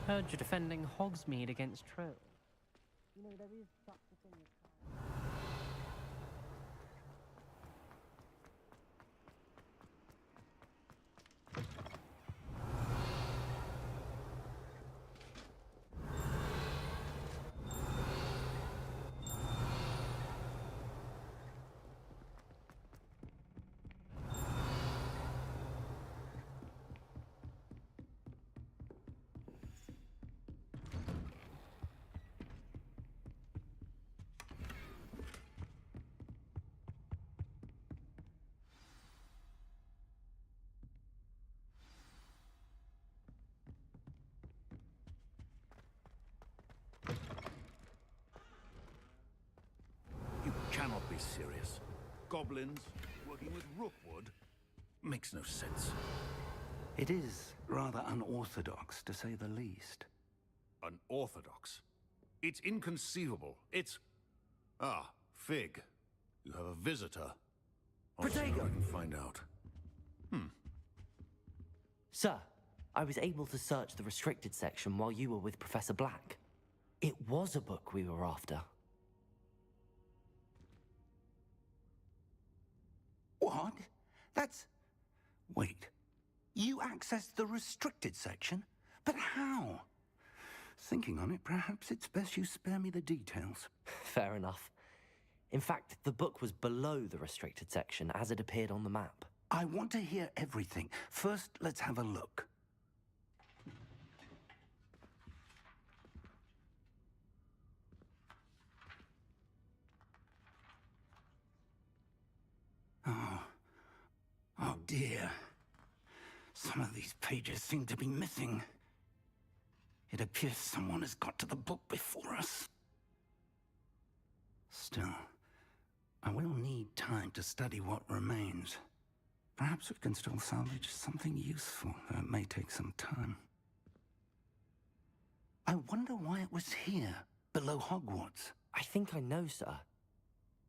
Heard you're defending Hogsmeade against trolls. You know, there is such a thing as... You cannot be serious. Goblins working with Rookwood makes no sense. It is rather unorthodox, to say the least. Unorthodox? It's inconceivable. It's... Ah, Fig. You have a visitor. I'll see what I can find out. Sir, I was able to search the restricted section while you were with Professor Black. It was a book we were after. What? That's... Wait. You accessed the restricted section? But how? Thinking on it, perhaps it's best you spare me the details. Fair enough. In fact, the book was below the restricted section as it appeared on the map. I want to hear everything. First, let's have a look. Oh dear. Some of these pages seem to be missing. It appears someone has got to the book before us. Still, I will need time to study what remains. Perhaps we can still salvage something useful, though it may take some time. I wonder why it was here, below Hogwarts. I think I know, sir.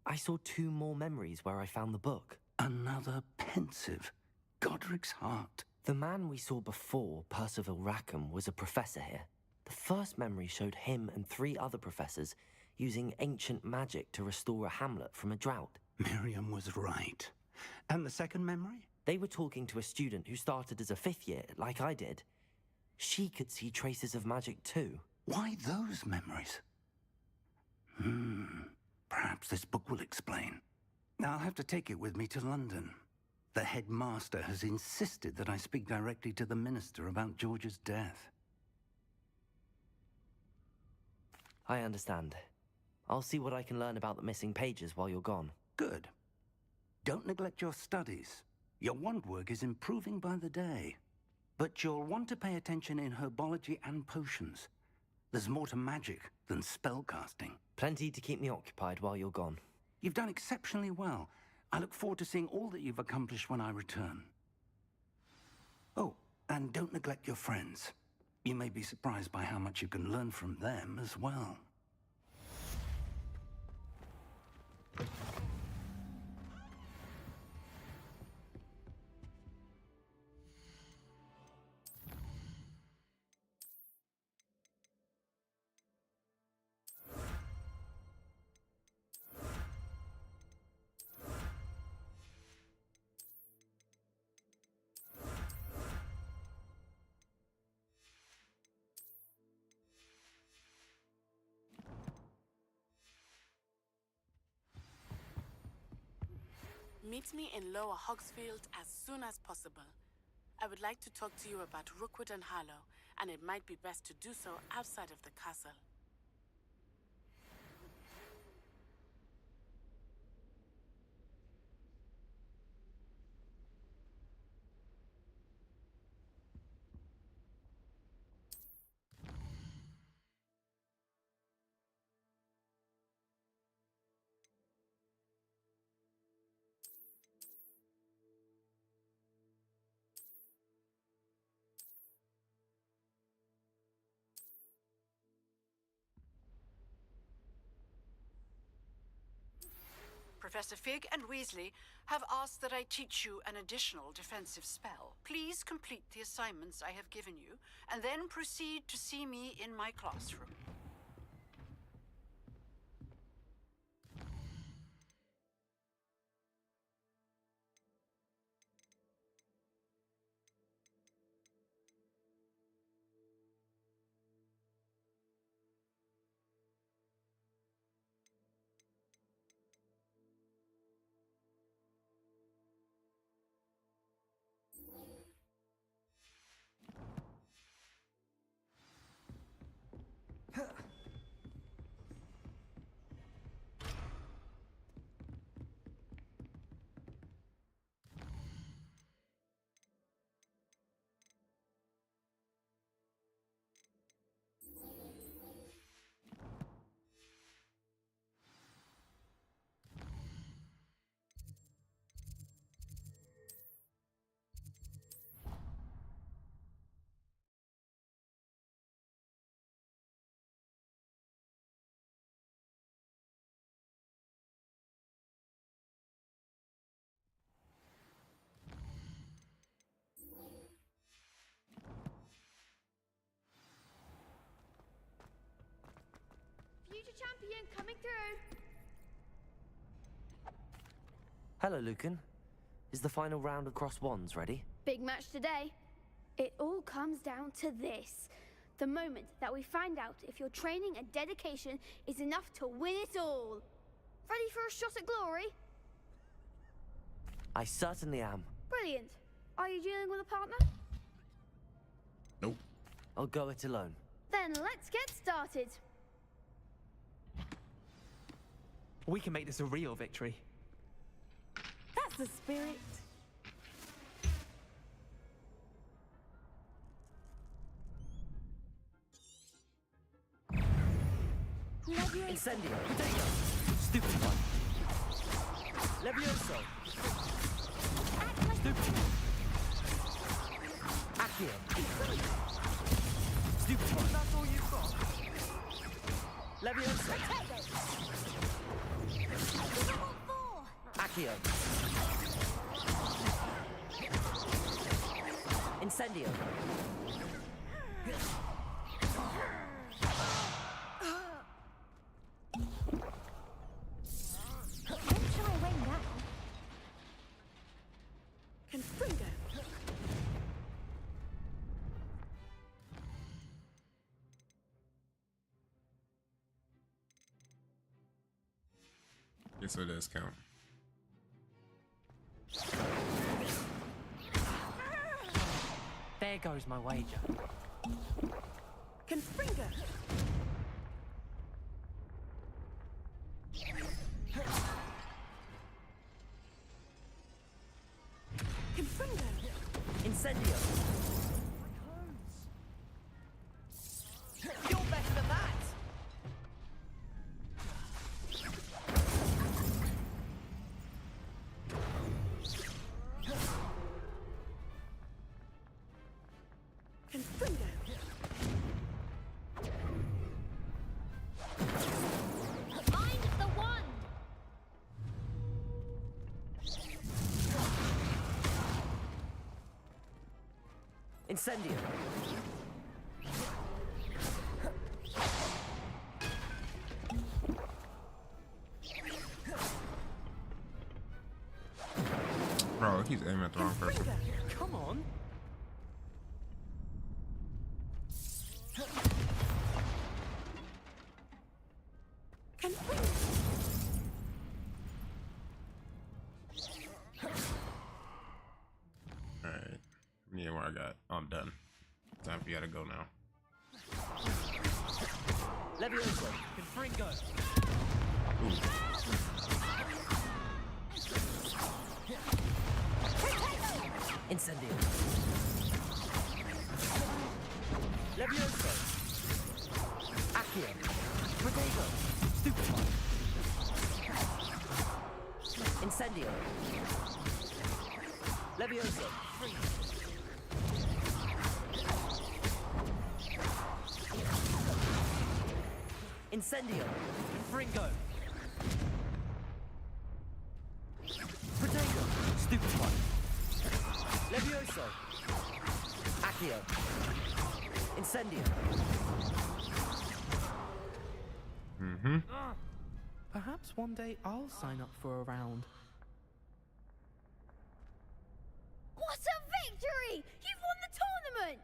I saw 2 more memories where I found the book. Another pensive. Godric's heart. The man we saw before, Percival Rackham, was a professor here. The first memory showed him and 3 other professors using ancient magic to restore a hamlet from a drought. Miriam was right. And the second memory? They were talking to a student who started as a 5th year, like I did. She could see traces of magic too. Why those memories? Perhaps this book will explain. I'll have to take it with me to London. The headmaster has insisted that I speak directly to the minister about George's death. I understand. I'll see what I can learn about the missing pages while you're gone. Good. Don't neglect your studies. Your wand work is improving by the day. But you'll want to pay attention in herbology and potions. There's more to magic than spellcasting. Plenty to keep me occupied while you're gone. You've done exceptionally well. I look forward to seeing all that you've accomplished when I return. Oh, and don't neglect your friends. You may be surprised by how much you can learn from them as well. Meet me in Lower Hogsfield as soon as possible. I would like to talk to you about Rookwood and Harlow, and it might be best to do so outside of the castle. Professor Fig and Weasley have asked that I teach you an additional defensive spell. Please complete the assignments I have given you, and then proceed to see me in my classroom. Future champion coming through. Hello, Lucan. Is the final round of Cross Wands ready? Big match today. It all comes down to this. The moment that we find out if your training and dedication is enough to win it all. Ready for a shot at glory? I certainly am. Brilliant. Are you dealing with a partner? Nope. I'll go it alone. Then let's get started. We can make this a real victory. That's the spirit. Incendio. Potato. Stupid one. Levioso. Stupid one. Accio. Stupid one. That's all you've got? Levioso. Accio. Incendio. Confringo. Yes, it does count. There goes my wager. Confringo. Confringo. Incendio. You're better than that! Confringo. Mind the wand. Incendio. Bro, he's aiming at the wrong person. Come on! Alright. Yeah, what I got. I'm done. Time for you to go now. Levioso. Confringo. Incendio. Levioso. Accio. Protego. Stupid one. Incendio. Levioso. Incendio. Confringo. Exploso! Accio! Incendio! Mm-hmm. Perhaps one day I'll sign up for a round. What a victory! You've won the tournament!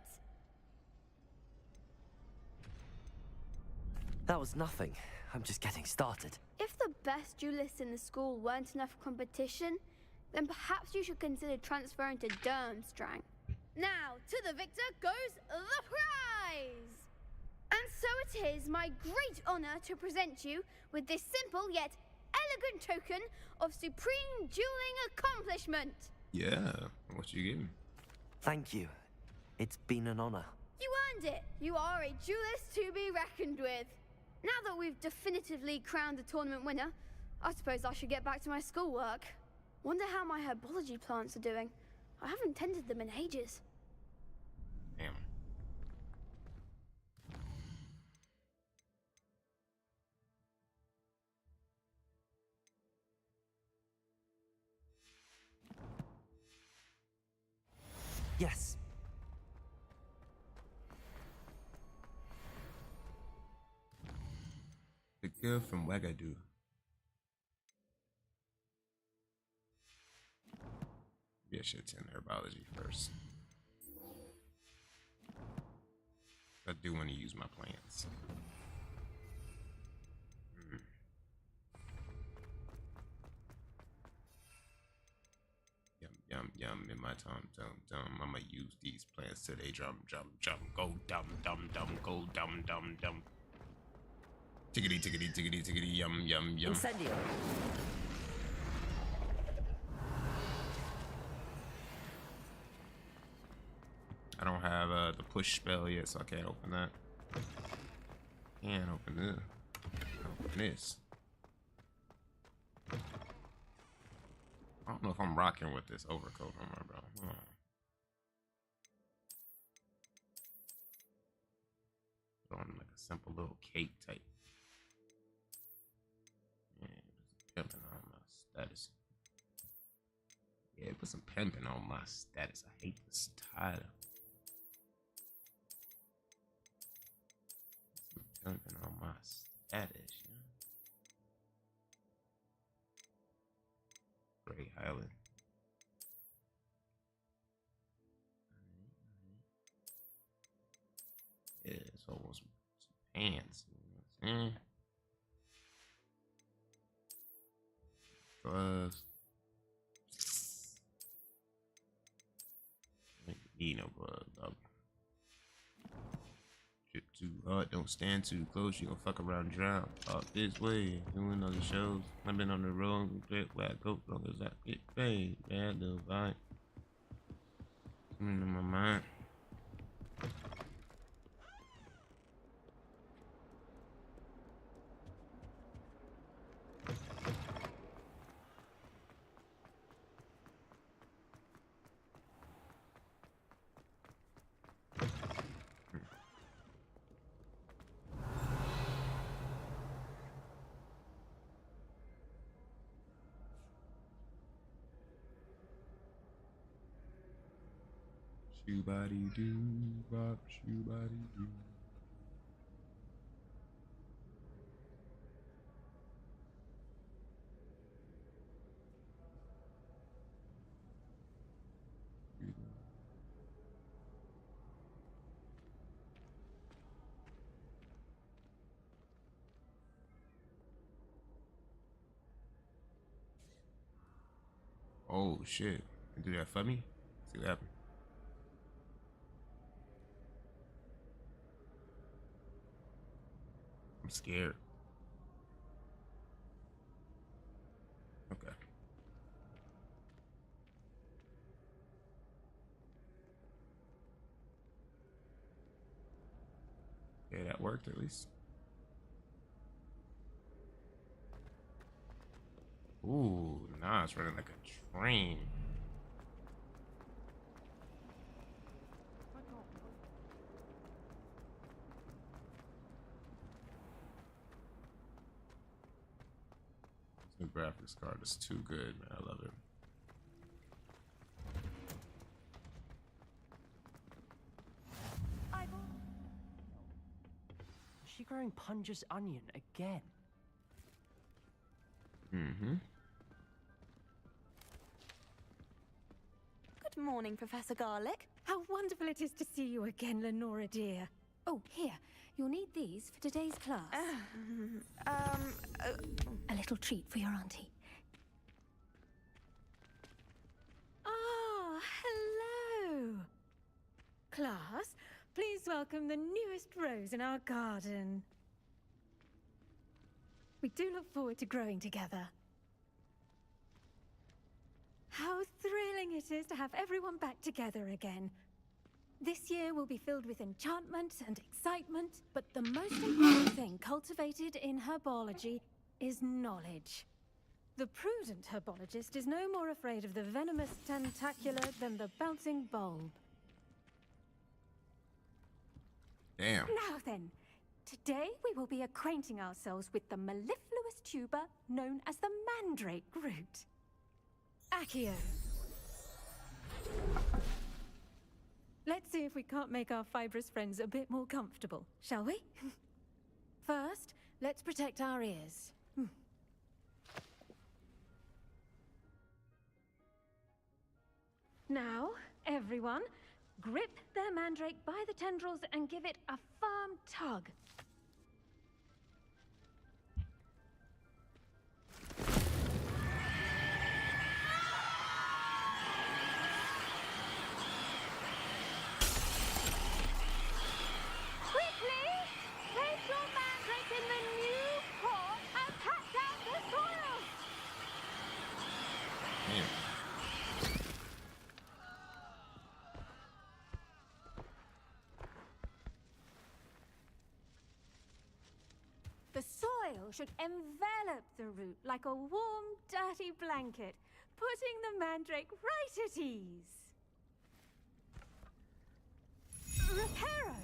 That was nothing. I'm just getting started. If the best duelists in the school weren't enough for competition, then perhaps you should consider transferring to Durmstrang. Now, to the victor goes the prize! And so it is my great honor to present you with this simple yet elegant token of supreme dueling accomplishment. Yeah. What you getting? Thank you. It's been an honor. You earned it. You are a duelist to be reckoned with. Now that we've definitively crowned the tournament winner, I suppose I should get back to my schoolwork. Wonder how my herbology plants are doing. I haven't tended them in ages. Damn. Yes. The girl from Wagadu. Maybe I should attend herbology first. I do want to use my plants. Yum in my tom. I'ma use these plants till they jump, go dum, go dum. Tickety, yum. Incendio! I don't have the push spell yet, so I can't open that. Can't open this. Open this. I don't know if I'm rocking with this overcoat on my bro. Put on like a simple little cape type. Yeah, pimping on my status. Yeah, put some pimping on my status. I hate this title. Pimping on my status, yeah. Great Highland. Yeah, it's almost some pants. You know what I'm saying? Gloves. Need no gloves, dog. Trip too hard, don't stand too close, you gon' fuck around and drown. Talk this way, doing other shows. I've been on the road, where I go, long as I get paid. Bad little vibe. Coming in my mind. Shoe body do, bop, shoe body do. Oh shit. You do that for me? See what happens. I'm scared. Okay. Yeah, that worked at least. Ooh, nah, it's running like a train. The graphics card is too good, man. I love it. she growing Punja's onion again? Mm-hmm. Good morning, Professor Garlick. How wonderful it is to see you again, Lenora dear. Oh, here. You'll need these for today's class. A little treat for your auntie. Ah, hello. Class, please welcome the newest rose in our garden. We do look forward to growing together. How thrilling it is to have everyone back together again. This year will be filled with enchantment and excitement, but the most important thing cultivated in herbology is knowledge. The prudent herbologist is no more afraid of the venomous tentacular than the bouncing bulb. Damn. Now then, today we will be acquainting ourselves with the mellifluous tuber known as the mandrake root. Accio. Let's see if we can't make our fibrous friends a bit more comfortable, shall we? First, let's protect our ears. Now, everyone, grip their mandrake by the tendrils and give it a firm tug. The soil should envelop the root like a warm, dirty blanket, putting the mandrake right at ease. Reparo!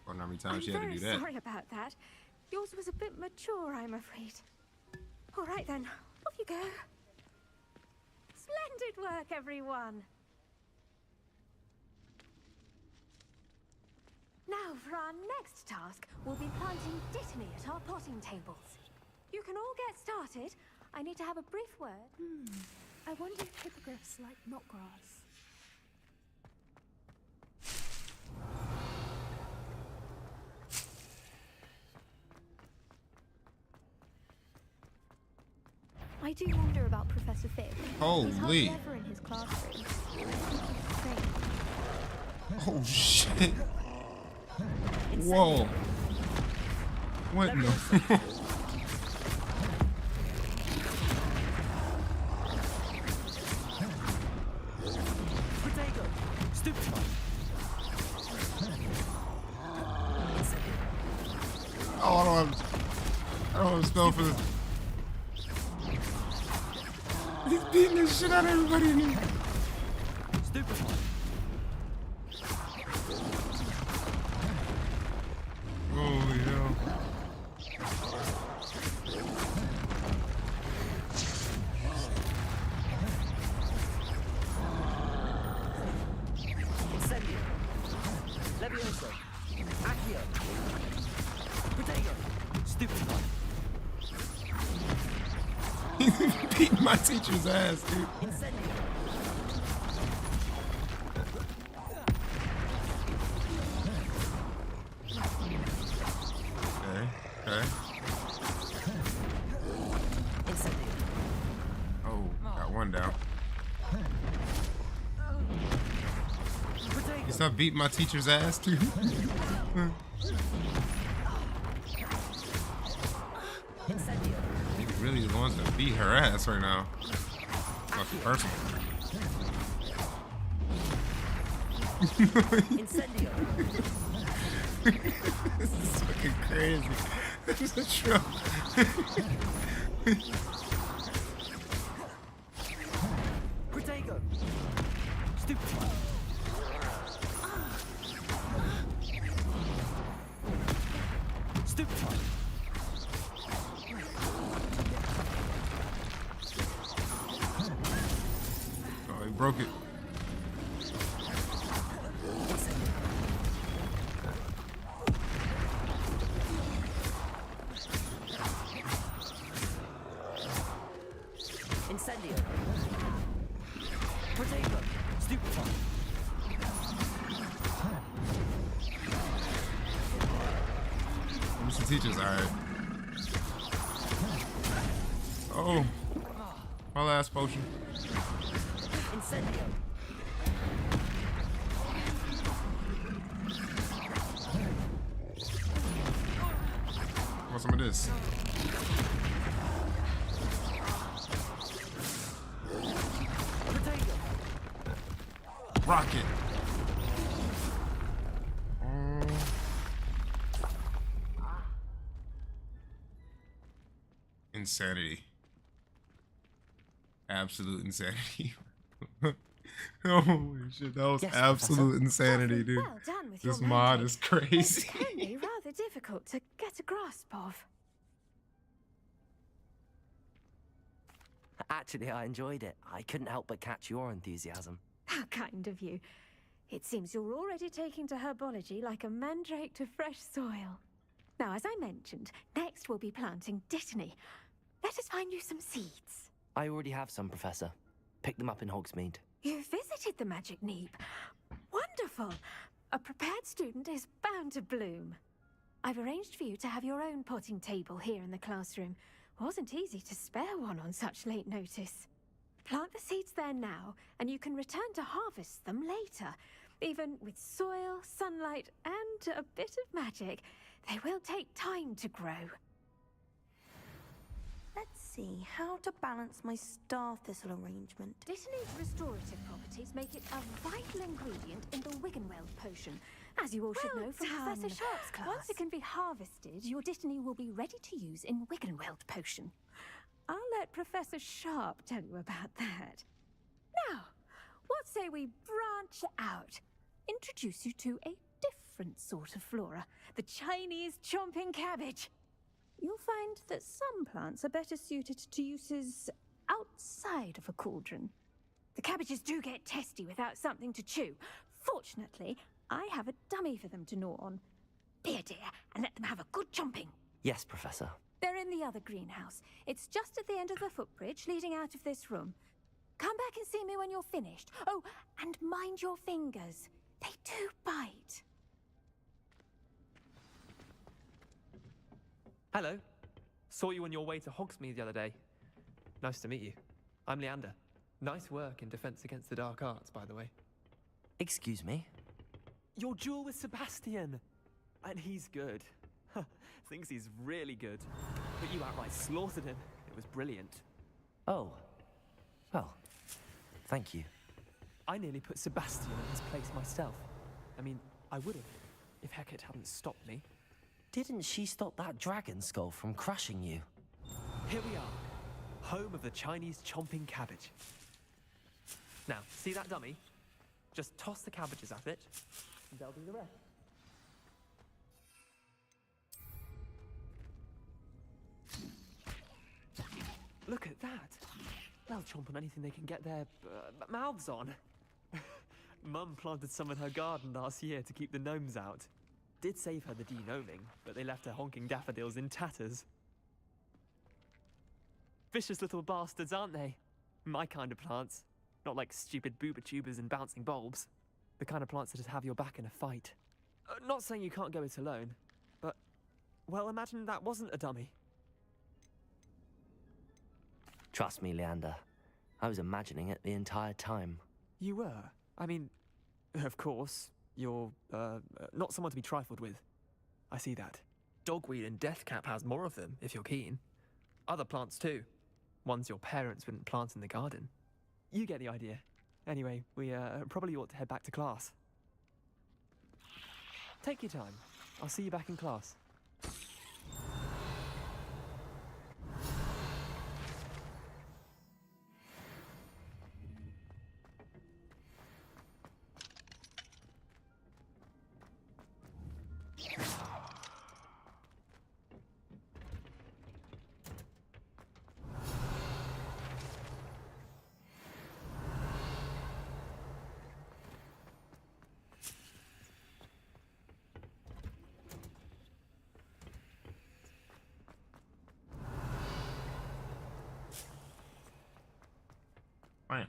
Wonder how many times she had to do I'm that. very sorry about that. Yours was a bit mature, I'm afraid. All right then, off you go. Splendid work, everyone. Now, for our next task, we'll be planting dittany at our potting tables. You can all get started. I need to have a brief word. I wonder if hippogriffs like knotgrass. I do wonder about Professor Fig. Holy. He's hardly ever in his classroom. Oh shit. Whoa. What in the Potato! Stupefy! Oh, I don't have a spell for this. He's beating the shit out of everybody in here. Stupefy! Holy hell. Incendio! Levioso! Accio! Potato! Stupefy! He's beating my teacher's ass, dude. Incendio! Okay. Incendio! Oh, got one down. Potato! You stop beating my teacher's ass, too. Incendio! He really wants to beat her ass right now. Fucking personal. Incendio! This is fucking crazy. This is a troll. Potato! Stupefy! Stupefy! Oh, he broke it. Incendio. Potato. Stupefy. We should teach us, alright. Oh. My last potion. Incendio. Want some of this? Rocket. Insanity. Absolute insanity. Holy shit, that was absolute insanity, dude. Well done with This your mod magic. is crazy. It can be rather difficult to get a grasp of. Actually, I enjoyed it. I couldn't help but catch your enthusiasm. How kind of you. It seems you're already taking to herbology like a mandrake to fresh soil. Now, as I mentioned, next we'll be planting Dittany. Let us find you some seeds. I already have some, Professor. Picked them up in Hogsmeade. You visited the Magic Neep. Wonderful. A prepared student is bound to bloom. I've arranged for you to have your own potting table here in the classroom. Wasn't easy to spare one on such late notice. Plant the seeds there now, and you can return to harvest them later. Even with soil, sunlight, and a bit of magic, they will take time to grow. Let's see how to balance my star thistle arrangement. Dittany's restorative properties make it a vital ingredient in the Wiggenweld potion, as you all should know from Professor Sharp's class. Once it can be harvested, your Dittany will be ready to use in Wiggenweld potion. I'll let Professor Sharp tell you about that. Now, what say we branch out? Introduce you to a different sort of flora, the Chinese chomping cabbage. You'll find that some plants are better suited to uses outside of a cauldron. The cabbages do get testy without something to chew. Fortunately, I have a dummy for them to gnaw on. Be a dear and let them have a good chomping. Yes, Professor. They're in the other greenhouse. It's just at the end of the footbridge leading out of this room. Come back and see me when you're finished. Oh, and mind your fingers. They do bite. Hello. Saw you on your way to Hogsmeade the other day. Nice to meet you. I'm Leander. Nice work in Defense Against the Dark Arts, by the way. Excuse me? Your duel with Sebastian! And he's good. Thinks he's really good. But you outright slaughtered him. It was brilliant. Oh. Well, thank you. I nearly put Sebastian in his place myself. I mean, I would have, if Hecate hadn't stopped me. Didn't she stop that dragon skull from crushing you? Here we are, home of the Chinese chomping cabbage. Now, see that dummy? Just toss the cabbages at it, and they'll do the rest. Look at that. They'll chomp on anything they can get their mouths on. Mum planted some in her garden last year to keep the gnomes out. Did save her the de-gnoming, but they left her honking daffodils in tatters. Vicious little bastards, aren't they? My kind of plants. Not like stupid booba tubers and bouncing bulbs. The kind of plants that just have your back in a fight. Not saying you can't go it alone, but, well, imagine that wasn't a dummy. Trust me, Leander. I was imagining it the entire time. You were? I mean, of course, you're, not someone to be trifled with. I see that. Dogweed and deathcap has more of them, if you're keen. Other plants too. Ones your parents wouldn't plant in the garden. You get the idea. Anyway, we, probably ought to head back to class. Take your time. I'll see you back in class. Branch.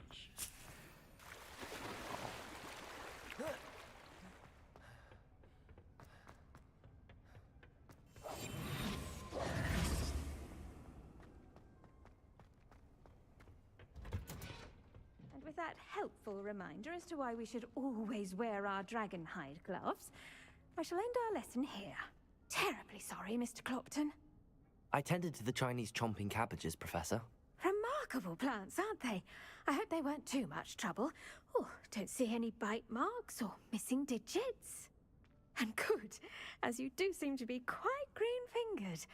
And with that helpful reminder as to why we should always wear our dragon hide gloves, I shall end our lesson here. Terribly sorry, Mr. Clopton. I tended to the Chinese chomping cabbages, Professor. Remarkable plants, aren't they? I hope they weren't too much trouble. Oh, don't see any bite marks or missing digits. And good, as you do seem to be quite green-fingered.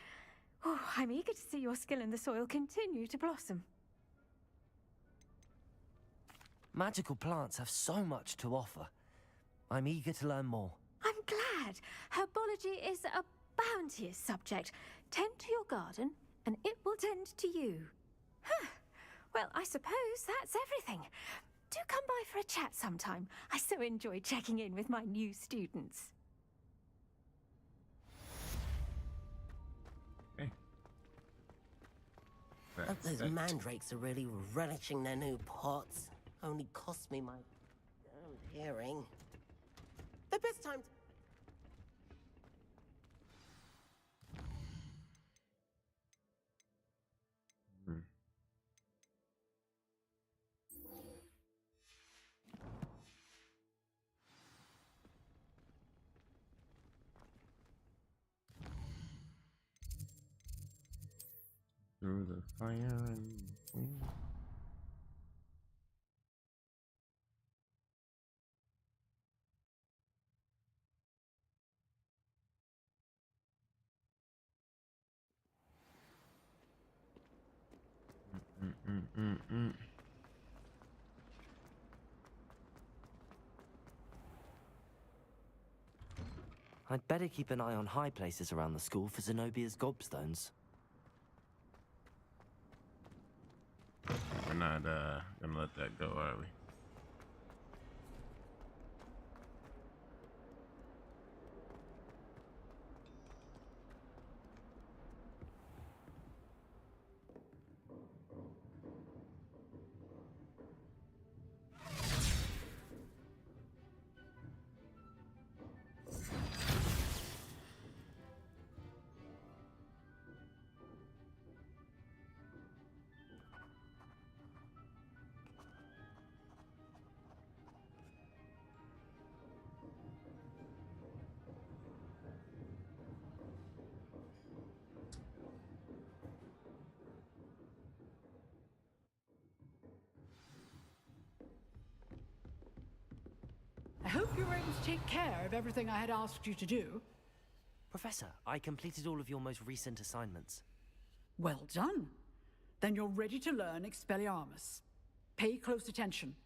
Oh, I'm eager to see your skill in the soil continue to blossom. Magical plants have so much to offer. I'm eager to learn more. I'm glad. Herbology is a bounteous subject. Tend to your garden, and it will tend to you. Huh. Well, I suppose that's everything. Do come by for a chat sometime. I so enjoy checking in with my new students. Okay. Hope those mandrakes are really relishing their new pots. Only cost me my damned hearing. The best time to... Through the fire and wind. I'd better keep an eye on high places around the school for Zenobia's gobstones. We're not gonna let that go, are we? I hope you were able to take care of everything I had asked you to do. Professor, I completed all of your most recent assignments. Well done. Then you're ready to learn Expelliarmus. Pay close attention.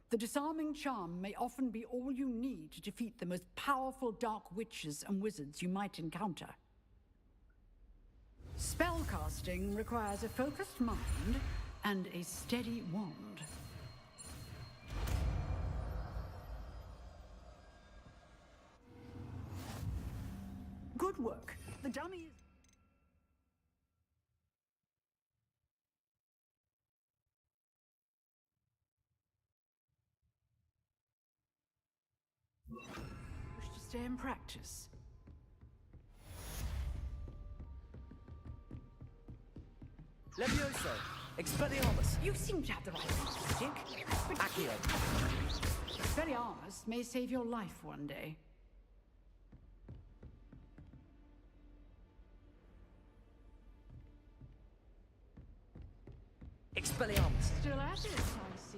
The disarming charm may often be all you need to defeat the most powerful dark witches and wizards you might encounter. Spellcasting requires a focused mind and a steady wand. Good work. The dummy is... Wish to stay in practice. Levioso! Expelliarmus! You seem to have the right stick. Accio! Expelliarmus may save your life one day. Expelliarmus! Still at it, I see.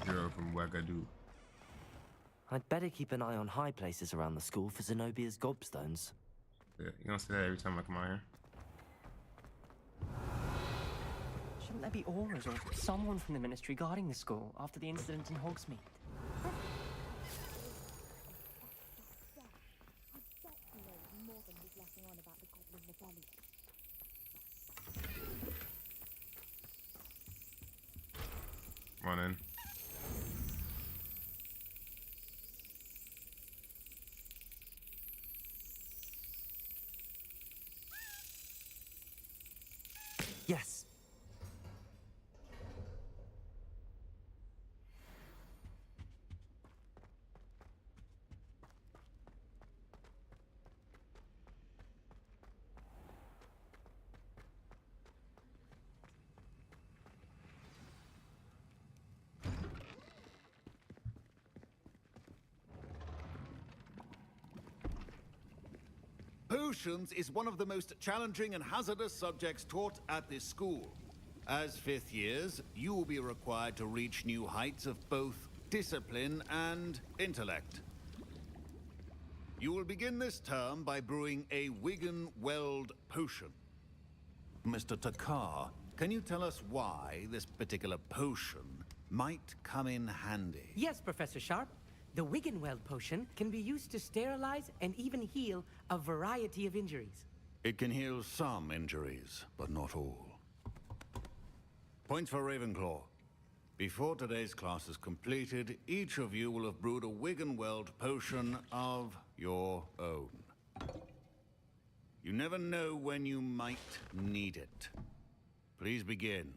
Girl from Wagadu. I'd better keep an eye on high places around the school for Zenobia's gobstones. Yeah, you don't say that every time I come out here. She Shouldn't there be auras or someone from the ministry guarding the school after the incident in Hogsmeade? Come on in. Yes. Potions is one of the most challenging and hazardous subjects taught at this school. As fifth years, you will be required to reach new heights of both discipline and intellect. You will begin this term by brewing a Wigan-Weld potion. Mr. Takar, can you tell us why this particular potion might come in handy? Yes, Professor Sharp. The Wigan-Weld potion can be used to sterilize and even heal a variety of injuries. It can heal some injuries, but not all. Points for Ravenclaw. Before today's class is completed, each of you will have brewed a Wigan-Weld potion of your own. You never know when you might need it. Please begin.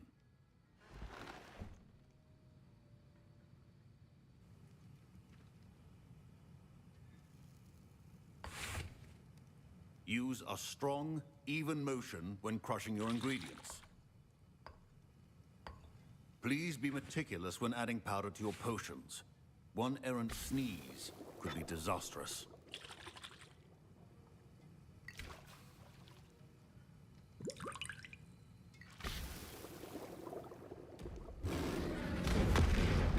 Use a strong, even motion when crushing your ingredients. Please be meticulous when adding powder to your potions. One errant sneeze could be disastrous.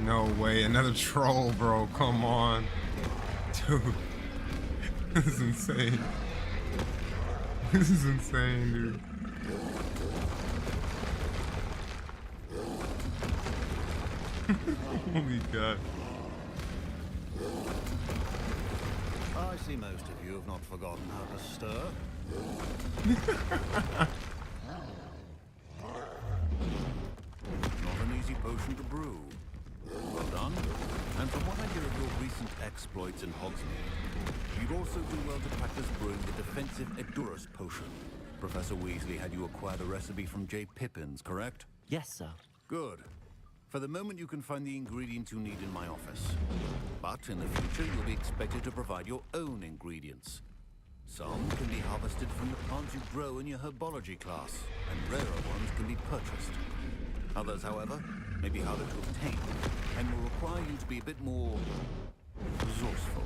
No way, another troll, bro. Come on. Dude. This is insane. This is insane, dude. Holy God. I see most of you have not forgotten how to stir. Not an easy potion to brew. Well done. And from what I hear of your recent exploits in Hogsmeade, you'd also do well to practice brewing the defensive Edurus potion. Professor Weasley had you acquire the recipe from J. Pippin's, correct? Yes, sir. Good. For the moment, you can find the ingredients you need in my office. But in the future, you'll be expected to provide your own ingredients. Some can be harvested from the plants you grow in your herbology class, and rarer ones can be purchased. Others, however, may be harder to obtain, and will require you to be a bit more resourceful.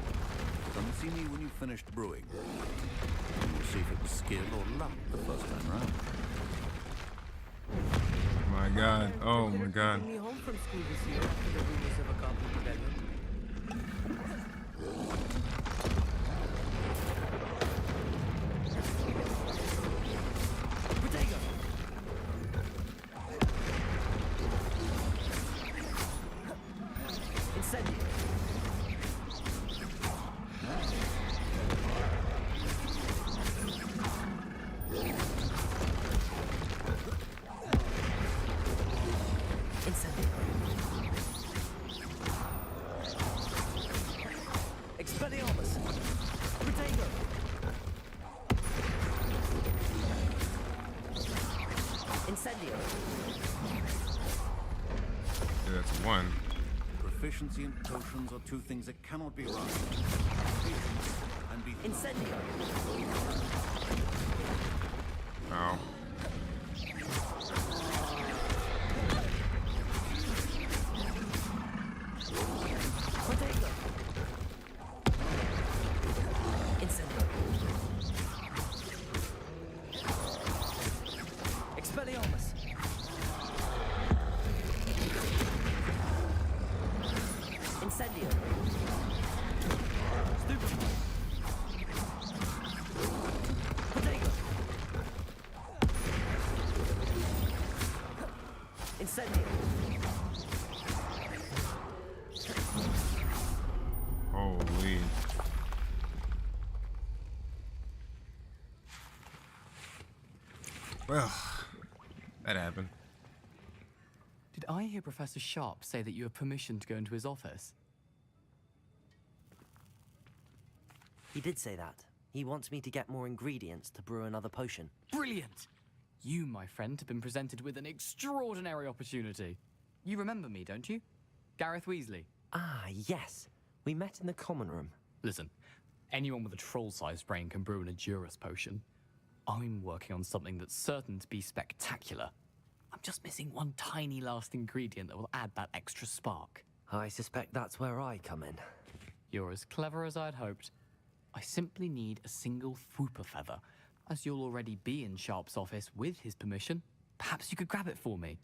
Come see me when you've finished brewing. And we'll see if it was skill or luck the first time round. My God. Oh my God. Bring me home from school this year after the rumors of a goblin rebellion. Potato! Incendio! Expelliarmus! Potato! Incendio! Yeah, that's one. Proficiency in potions are two things that cannot be right. Patience and be Incendio! Ow. Potato! Incendio! Expelliarmus! Incendio! Stupefy! Potato! Well, that happened. Did I hear Professor Sharp say that you have permission to go into his office? He did say that. He wants me to get more ingredients to brew another potion. Brilliant! You, my friend, have been presented with an extraordinary opportunity. You remember me, don't you? Gareth Weasley. Ah, yes. We met in the common room. Listen, anyone with a troll-sized brain can brew an Edurus potion. I'm working on something that's certain to be spectacular. I'm just missing one tiny last ingredient that will add that extra spark. I suspect that's where I come in. You're as clever as I'd hoped. I simply need a single Fwooper feather. As you'll already be in Sharp's office with his permission, perhaps you could grab it for me.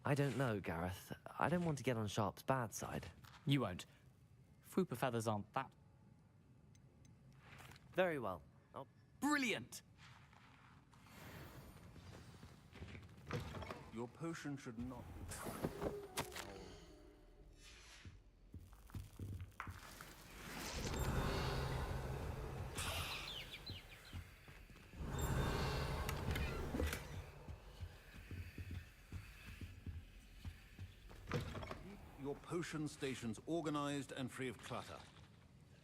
I don't know, Gareth. I don't want to get on Sharp's bad side. You won't. Fwooper feathers aren't that... Very well. Oh. Brilliant! Your potion should not be... Your potion station's organized and free of clutter.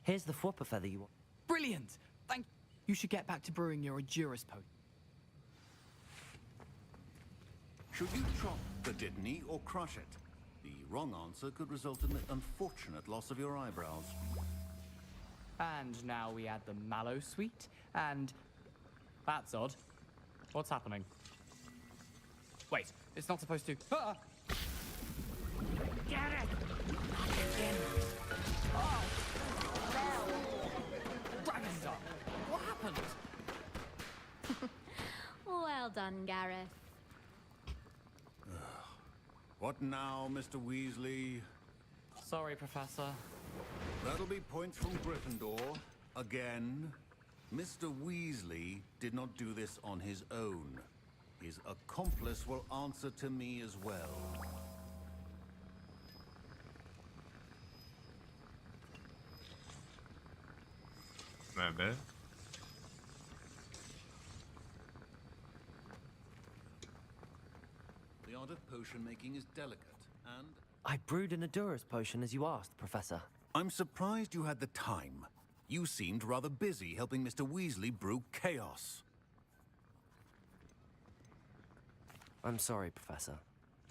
Here's the Fwooper feather you want. Brilliant! Thank... You should get back to brewing your Edurus potion. Should you chop the Didney or crush it? The wrong answer could result in the unfortunate loss of your eyebrows. And now we add the mallow sweet, and... That's odd. What's happening? Wait, it's not supposed to... Ah! Get it! Again. Oh! No! Dragon's up! What happened? Well done, Gareth. What now, Mr. Weasley? Sorry, Professor. That'll be points from Gryffindor. Again. Mr. Weasley did not do this on his own. His accomplice will answer to me as well. Not bad. The art of potion making is delicate, and... I brewed an Edurus potion as you asked, Professor. I'm surprised you had the time. You seemed rather busy helping Mr. Weasley brew chaos. I'm sorry, Professor.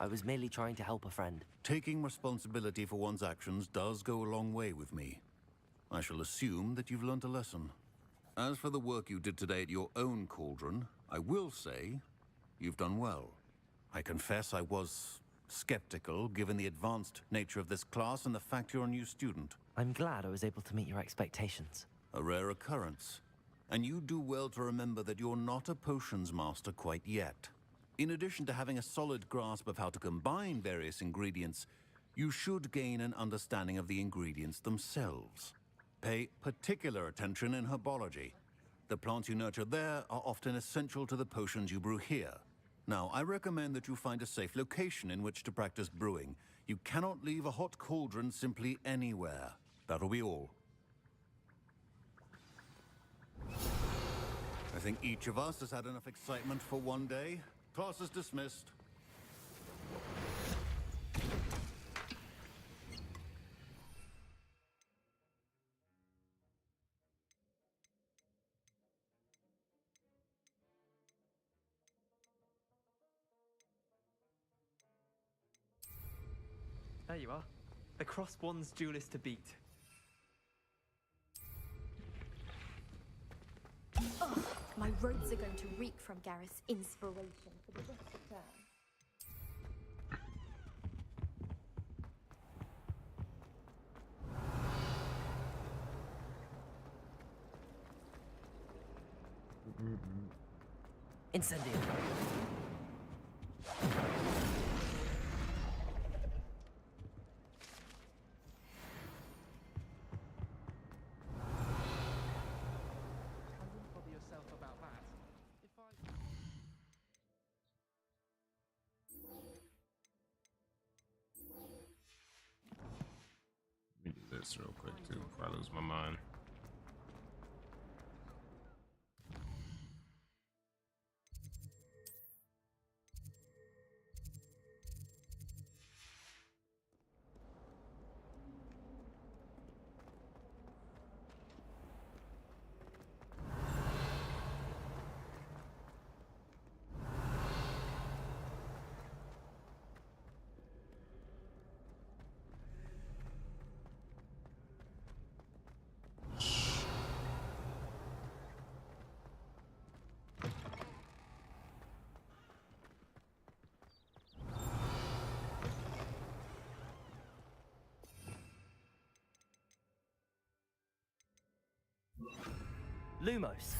I was merely trying to help a friend. Taking responsibility for one's actions does go a long way with me. I shall assume that you've learnt a lesson. As for the work you did today at your own cauldron, I will say you've done well. I confess I was skeptical, given the advanced nature of this class and the fact you're a new student. I'm glad I was able to meet your expectations. A rare occurrence. And you do well to remember that you're not a potions master quite yet. In addition to having a solid grasp of how to combine various ingredients, you should gain an understanding of the ingredients themselves. Pay particular attention in herbology. The plants you nurture there are often essential to the potions you brew here. Now, I recommend that you find a safe location in which to practice brewing. You cannot leave a hot cauldron simply anywhere. That'll be all. I think each of us has had enough excitement for one day. Class is dismissed. There you are. The crossed one's duelist to beat. Ugh, my robes are going to reek from Gareth's inspiration for the rest of the term. Incendio. Let me do this real quick too before I lose my mind. Lumos.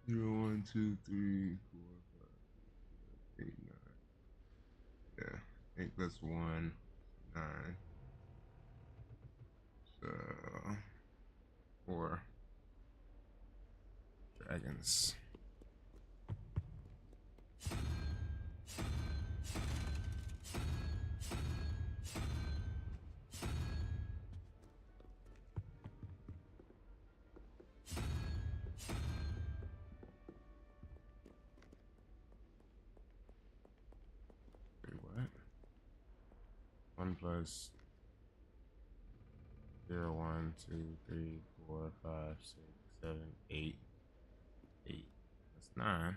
Zero, 1, 2, 3, 4, 5, 6, 7, 8, 9. Yeah, 8 plus 1, 9. So 4 dragons. Wait, what? 1 plus 0, 1, 2, 3, 4, 5, 6, 7, 8. 8 plus 9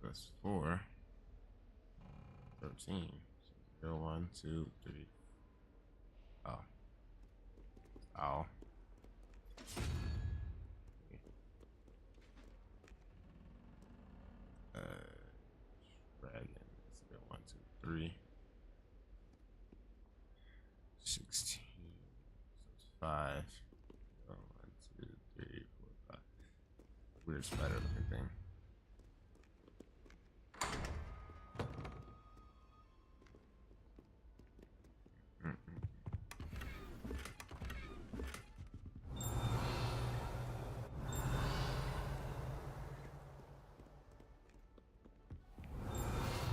plus 4, 13. So 0, 1, 2, 3. Oh. Ow. Dragon. 0, 1, 2, 3. 16. So it's 5. 0, 1, 2, 3, 4, 5. Weird spider looking thing.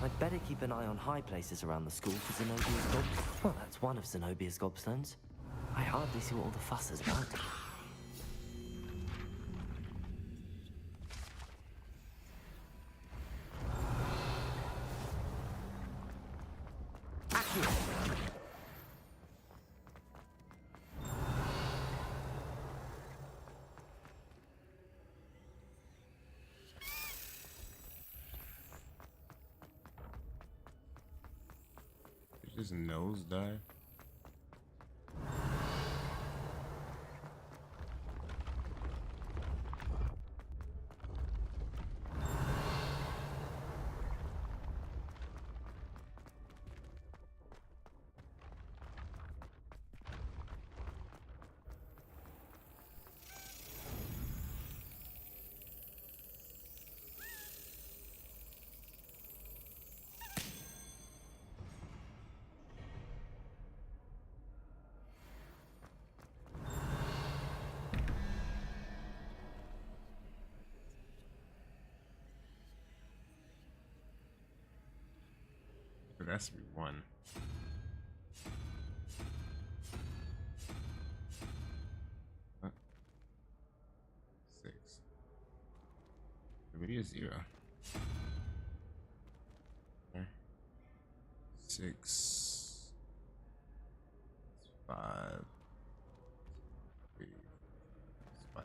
I'd better keep an eye on high places around the school for Zenobia's gob. Well, that's one of Zenobia's gobstones. I hardly see what all the fuss is about. Just nosedive. It has to be 1. What? 6. Maybe a 0. Okay. 6. 5. 3. 5.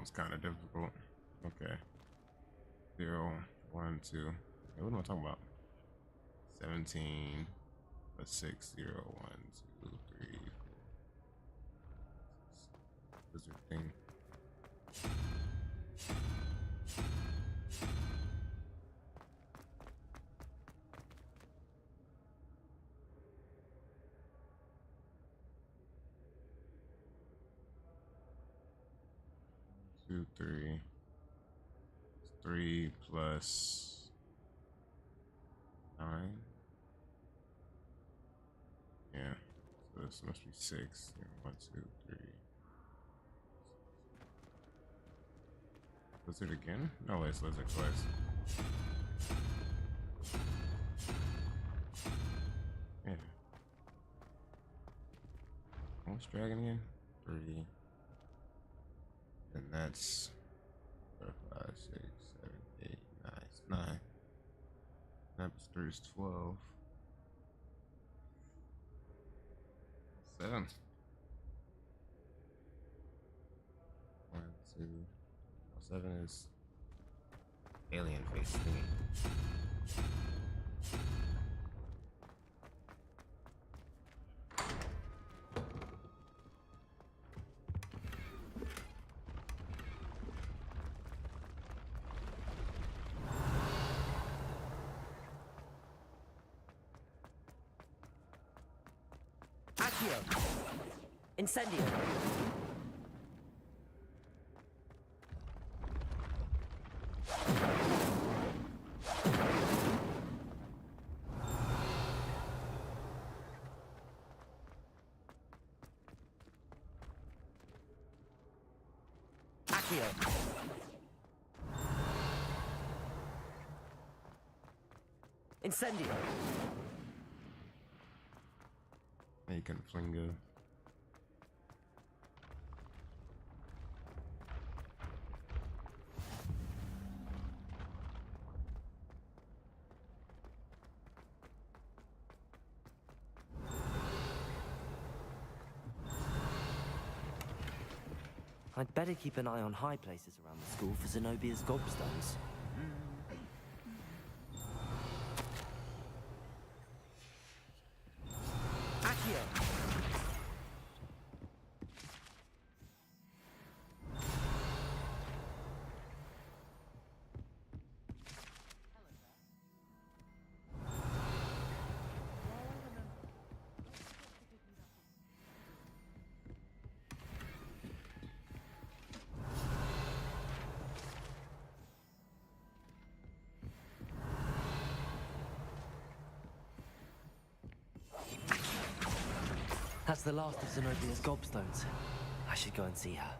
one's kind of difficult. Okay. 0, 1, 2. Hey, what am I talking about? 17 plus 6, 0, 1, 2, 3, 4. Wizard thing. Two, 3. 3 plus 9. Yeah. So this must be 6. 1, 2, 3. Lizard again? No, it's lizard twice. Yeah. What's dragon again? 3. And that's 4, 5, 6, 7, 8, 9. It's 9. That was 3 is 12. 7. 1, 2. 7 is alien face thingy. Accio. Incendio. Accio. Incendio. Make and flingo. I'd better keep an eye on high places around the school for Zenobia's gobstones. Accio. That's the last of Zenobia's gobstones. I should go and see her.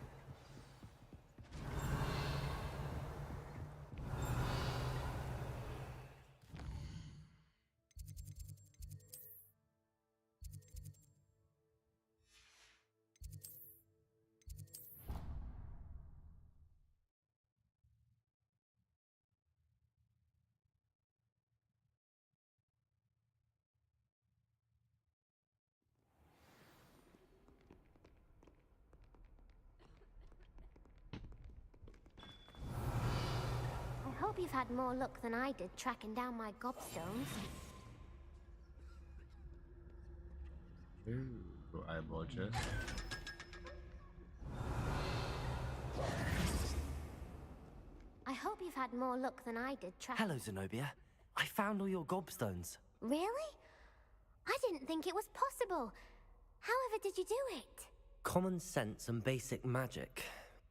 I hope you've had more luck than I did tracking down my gobstones. Ooh, go eyeball chest. I hope you've had more luck than I did tracking... Hello, Zenobia. I found all your gobstones. Really? I didn't think it was possible. However did you do it? Common sense and basic magic.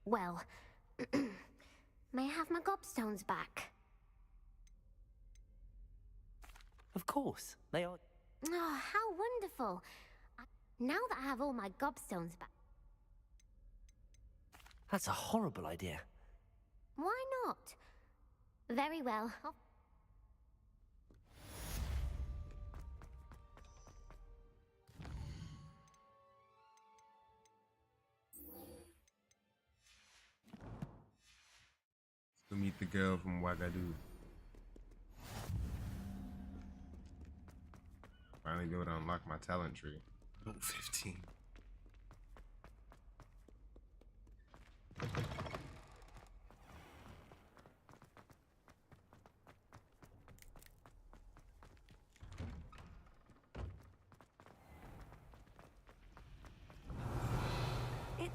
Well, may I have my gobstones back? Of course. They are... Oh, how wonderful. Now that I have all my gobstones back... That's a horrible idea. Why not? Very well. To meet the girl from Ouagadougou. Finally be able to unlock my talent tree. Oh, 15.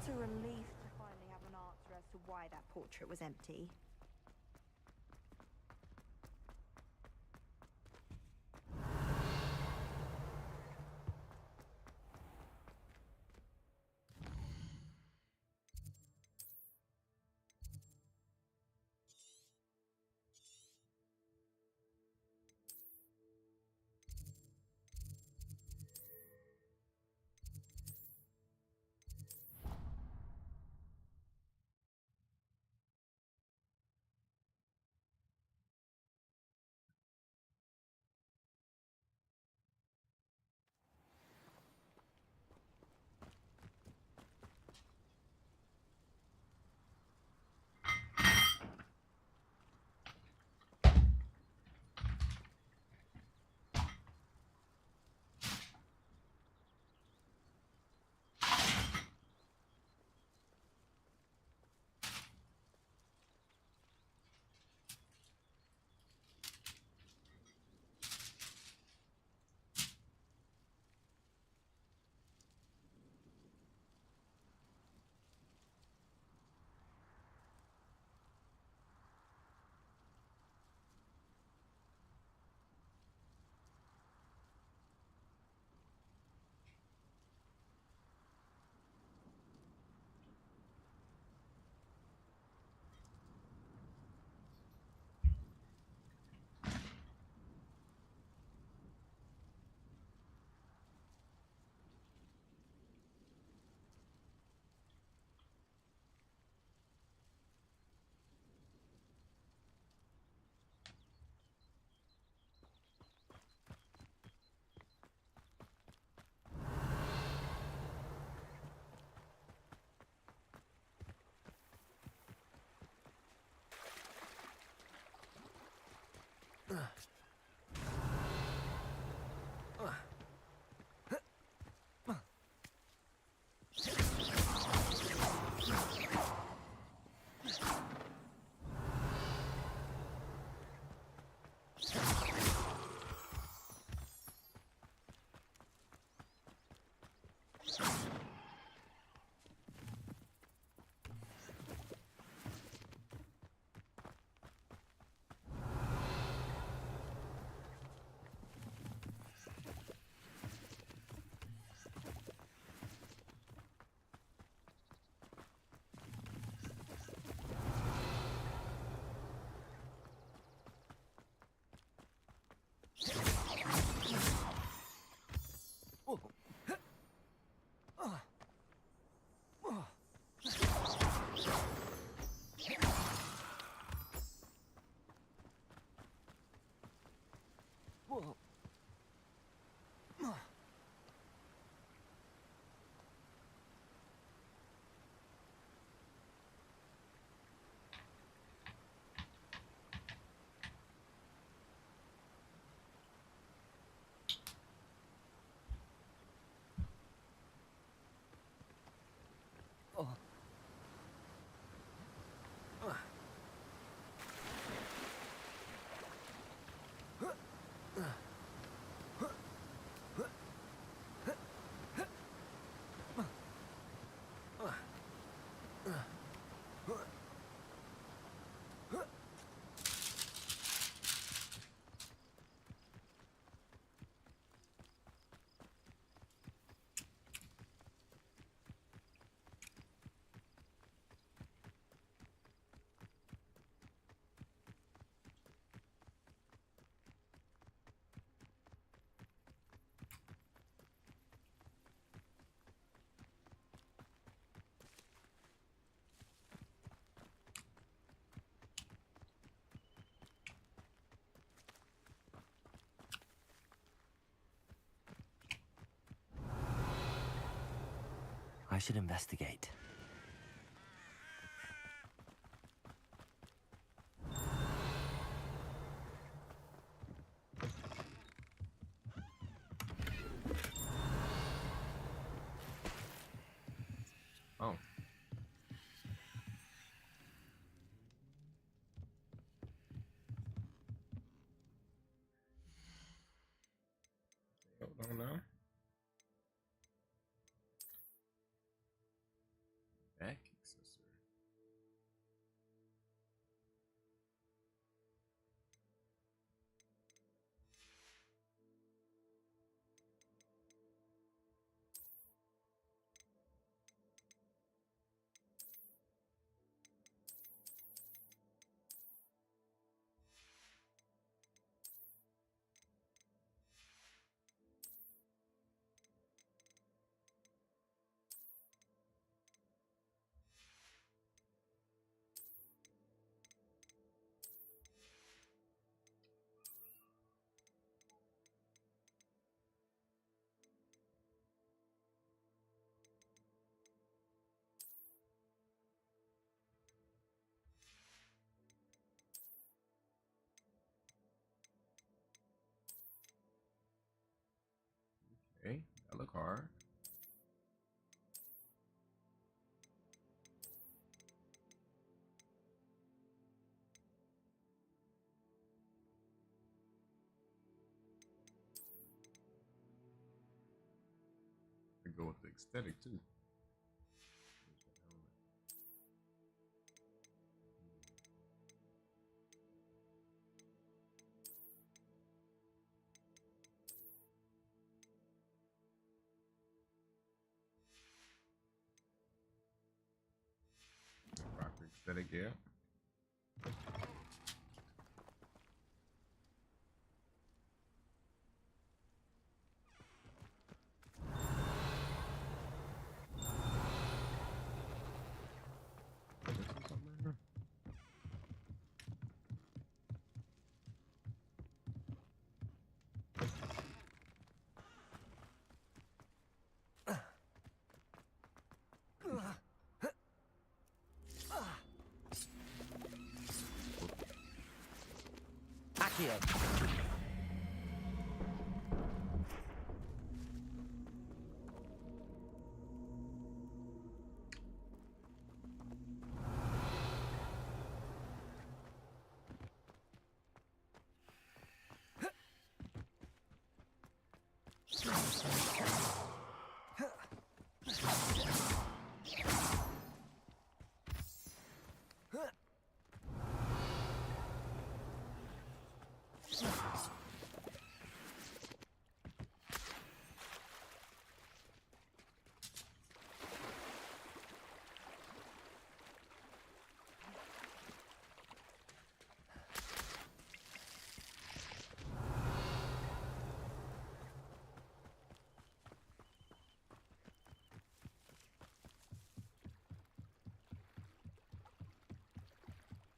It's a relief to finally have an answer as to why that portrait was empty. I should investigate. Oh. Don't know. Hello, car. I go with the aesthetic too. Rock aesthetic, yeah. Accio.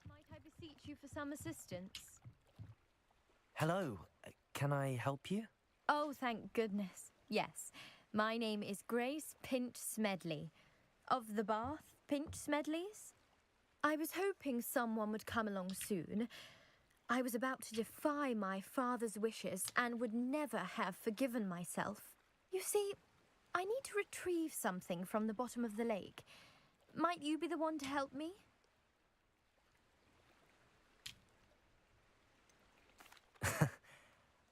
Might I beseech you for some assistance? Hello, can I help you? Oh, thank goodness. Yes. My name is Grace Pinch Smedley, of the Bath Pinch Smedleys. I was hoping someone would come along soon. I was about to defy my father's wishes and would never have forgiven myself. You see, I need to retrieve something from the bottom of the lake. Might you be the one to help me?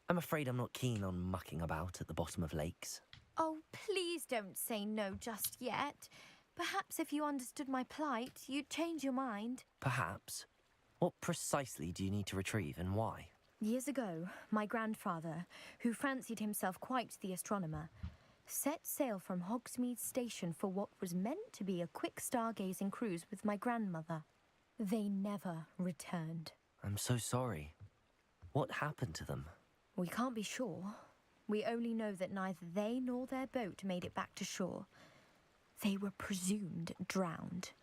I'm afraid I'm not keen on mucking about at the bottom of lakes. Oh, please don't say no just yet. Perhaps if you understood my plight, you'd change your mind. Perhaps. What precisely do you need to retrieve and why? Years ago, my grandfather, who fancied himself quite the astronomer, set sail from Hogsmeade Station for what was meant to be a quick stargazing cruise with my grandmother. They never returned. I'm so sorry. What happened to them? We can't be sure. We only know that neither they nor their boat made it back to shore. They were presumed drowned.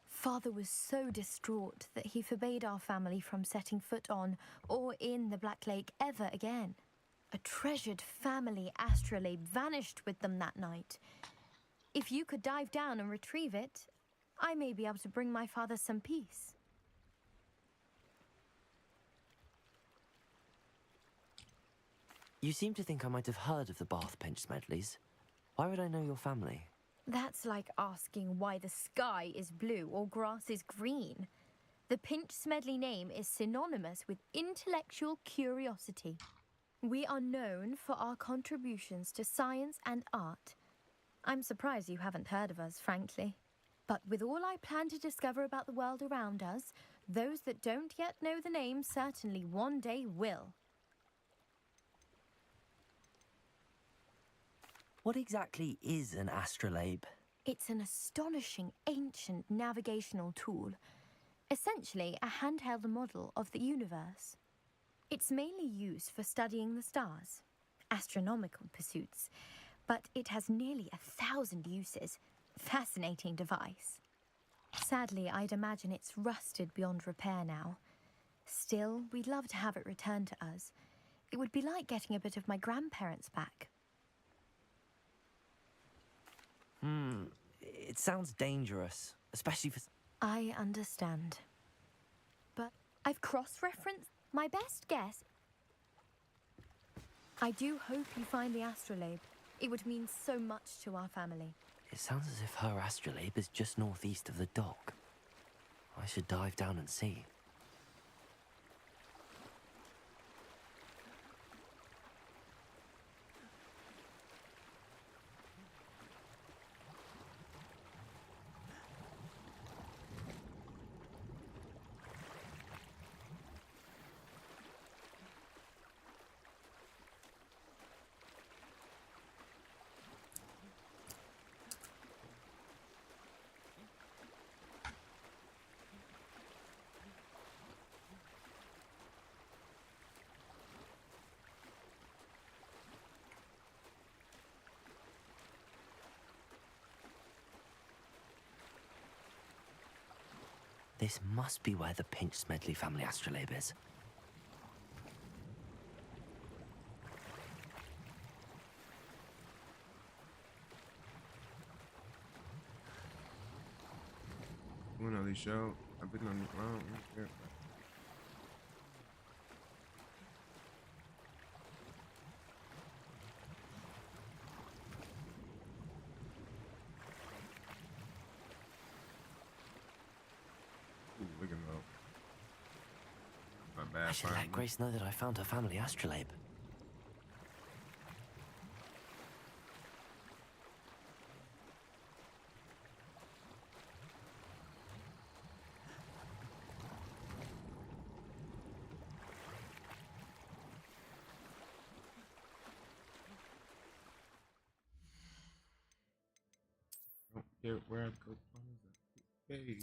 Father was so distraught that he forbade our family from setting foot on or in the Black Lake ever again. A treasured family astrolabe vanished with them that night. If you could dive down and retrieve it, I may be able to bring my father some peace. You seem to think I might have heard of the Bath Pinch Smedleys. Why would I know your family? That's like asking why the sky is blue or grass is green. The Pinch Smedley name is synonymous with intellectual curiosity. We are known for our contributions to science and art. I'm surprised you haven't heard of us, frankly. But with all I plan to discover about the world around us, those that don't yet know the name certainly one day will. What exactly is an astrolabe? It's an astonishing ancient navigational tool, essentially a handheld model of the universe. It's mainly used for studying the stars, astronomical pursuits, but it has nearly 1,000 uses. Fascinating device. Sadly, I'd imagine it's rusted beyond repair now. Still, we'd love to have it returned to us. It would be like getting a bit of my grandparents back. It sounds dangerous, especially for... I understand. But I've cross-referenced my best guess. I do hope you find the astrolabe. It would mean so much to our family. It sounds as if her astrolabe is just northeast of the dock. I should dive down and see. This must be where the Pinch Smedley family astrolabe is. Una show. I've been on the I should let Grace know that I found her family astrolabe. Don't care where I go. Hey.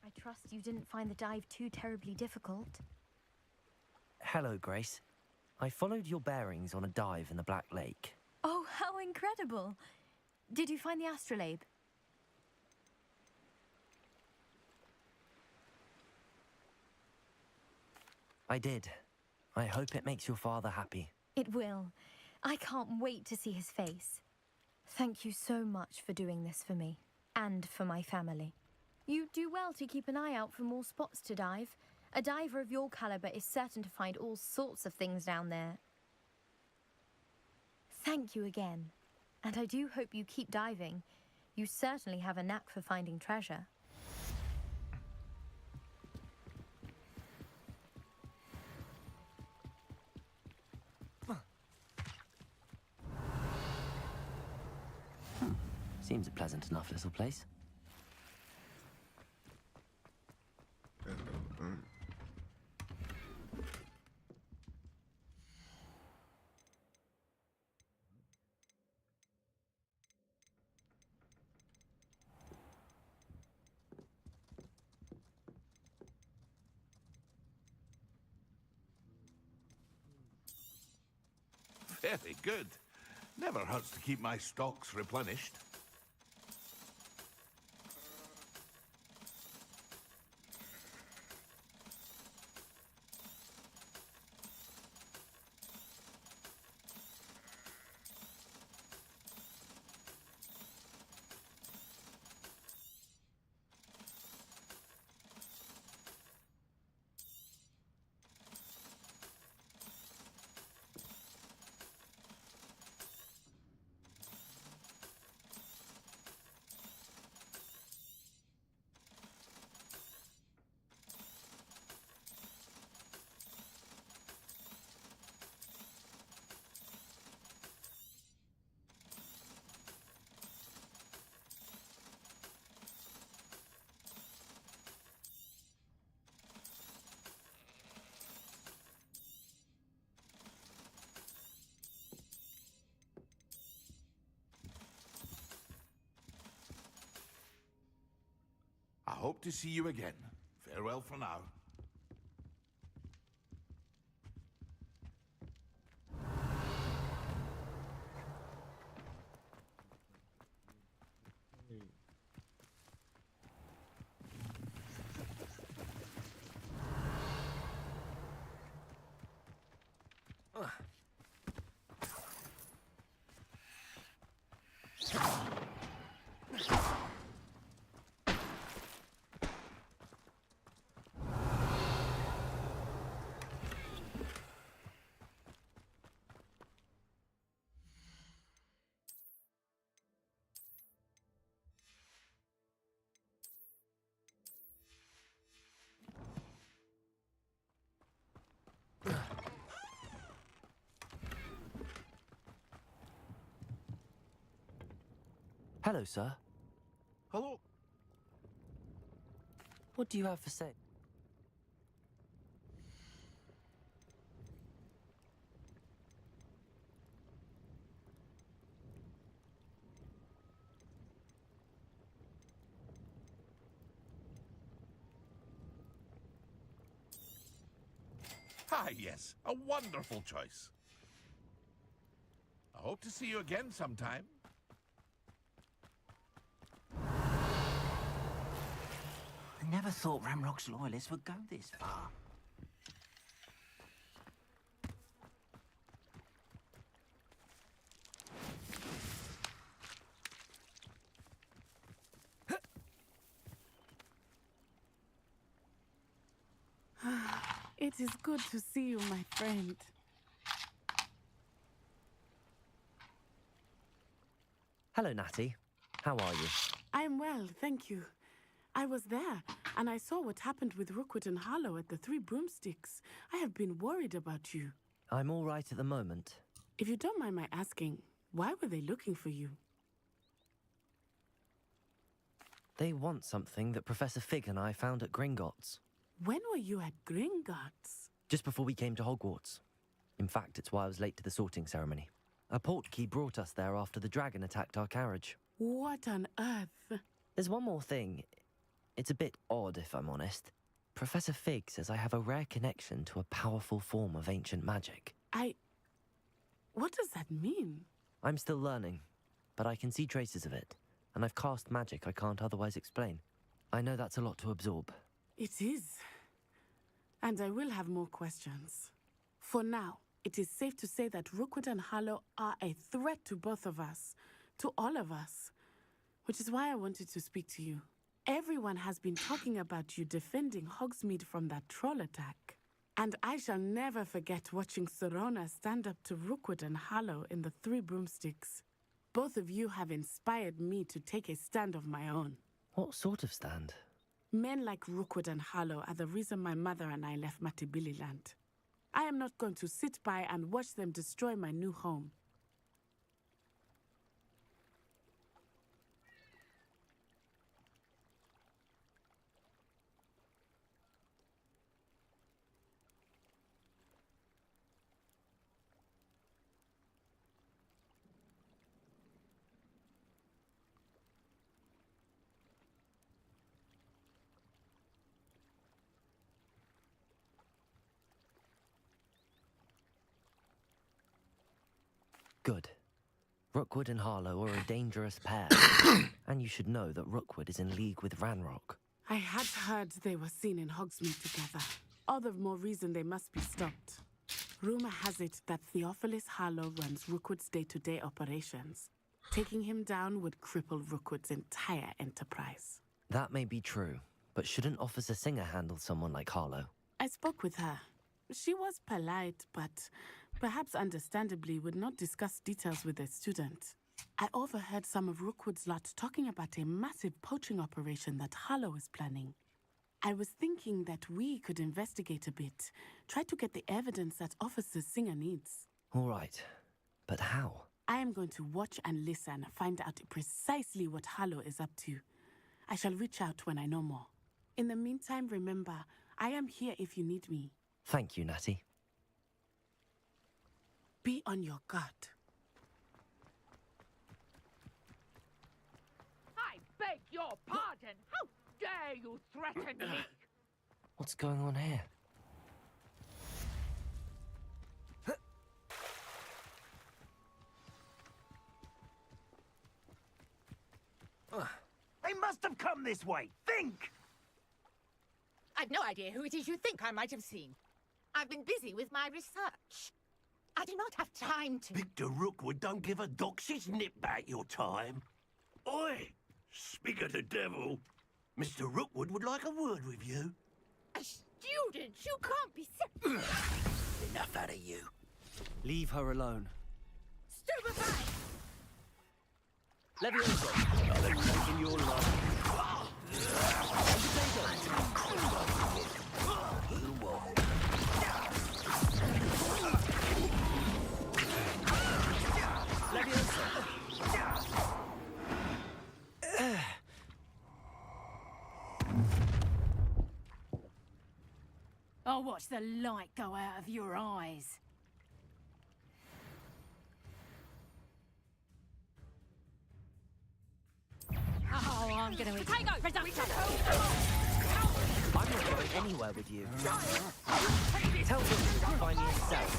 I trust you didn't find the dive too terribly difficult. Hello, Grace. I followed your bearings on a dive in the Black Lake. Oh, how incredible! Did you find the astrolabe? I did. I hope it makes your father happy. It will. I can't wait to see his face. Thank you so much for doing this for me, and for my family. You do well to keep an eye out for more spots to dive. A diver of your caliber is certain to find all sorts of things down there. Thank you again. And I do hope you keep diving. You certainly have a knack for finding treasure. Seems a pleasant enough little place. Very good. Never hurts to keep my stocks replenished. hope to see you again. Farewell for now. Hello, sir. Hello. What do you have for sale? Ah, yes. A wonderful choice. I hope to see you again sometime. I never thought Ramrock's loyalists would go this far. It is good to see you, my friend. Hello, Natty. How are you? I'm well, thank you. I was there, and I saw what happened with Rookwood and Harlow at the Three Broomsticks. I have been worried about you. I'm all right at the moment. If you don't mind my asking, why were they looking for you? They want something that Professor Fig and I found at Gringotts. When were you at Gringotts? Just before we came to Hogwarts. In fact, it's why I was late to the sorting ceremony. A portkey brought us there after the dragon attacked our carriage. What on earth? There's one more thing. It's a bit odd, if I'm honest. Professor Fig says I have a rare connection to a powerful form of ancient magic. What does that mean? I'm still learning, but I can see traces of it, and I've cast magic I can't otherwise explain. I know that's a lot to absorb. It is. And I will have more questions. For now, it is safe to say that Rookwood and Harlow are a threat to both of us, to all of us, which is why I wanted to speak to you. Everyone has been talking about you defending Hogsmeade from that troll attack. And I shall never forget watching Serona stand up to Rookwood and Harlow in the Three Broomsticks. Both of you have inspired me to take a stand of my own. What sort of stand? Men like Rookwood and Harlow are the reason my mother and I left Matabeleland. I am not going to sit by and watch them destroy my new home. Good. Rookwood and Harlow are a dangerous pair. And you should know that Rookwood is in league with Ranrock. I had heard they were seen in Hogsmeade together. All the more reason they must be stopped. Rumor has it that Theophilus Harlow runs Rookwood's day-to-day operations. Taking him down would cripple Rookwood's entire enterprise. That may be true, but shouldn't Officer Singer handle someone like Harlow? I spoke with her. She was polite, but perhaps understandably would not discuss details with a student. I overheard some of Rookwood's lot talking about a massive poaching operation that Harlow is planning. I was thinking that we could investigate a bit, try to get the evidence that Officer Singer needs. All right, but how? I am going to watch and listen, find out precisely what Harlow is up to. I shall reach out when I know more. In the meantime, remember, I am here if you need me. Thank you, Natty. Be on your guard. I beg your pardon. How dare you threaten me? What's going on here? They must have come this way. Think! I've no idea who it is you think I might have seen. I've been busy with my research. I do not have time to... Victor Rookwood don't give a doxy's nip back your time. Oi! Speak of the devil. Mr. Rookwood would like a word with you. A student? You can't be... Enough out of you. Leave her alone. Stupefy! Leviosa, I've taken your life. I'll watch the light go out of your eyes. Oh, I'm gonna eat. Potato! Potato! I'm not going anywhere with you. Tell them to find me yourself.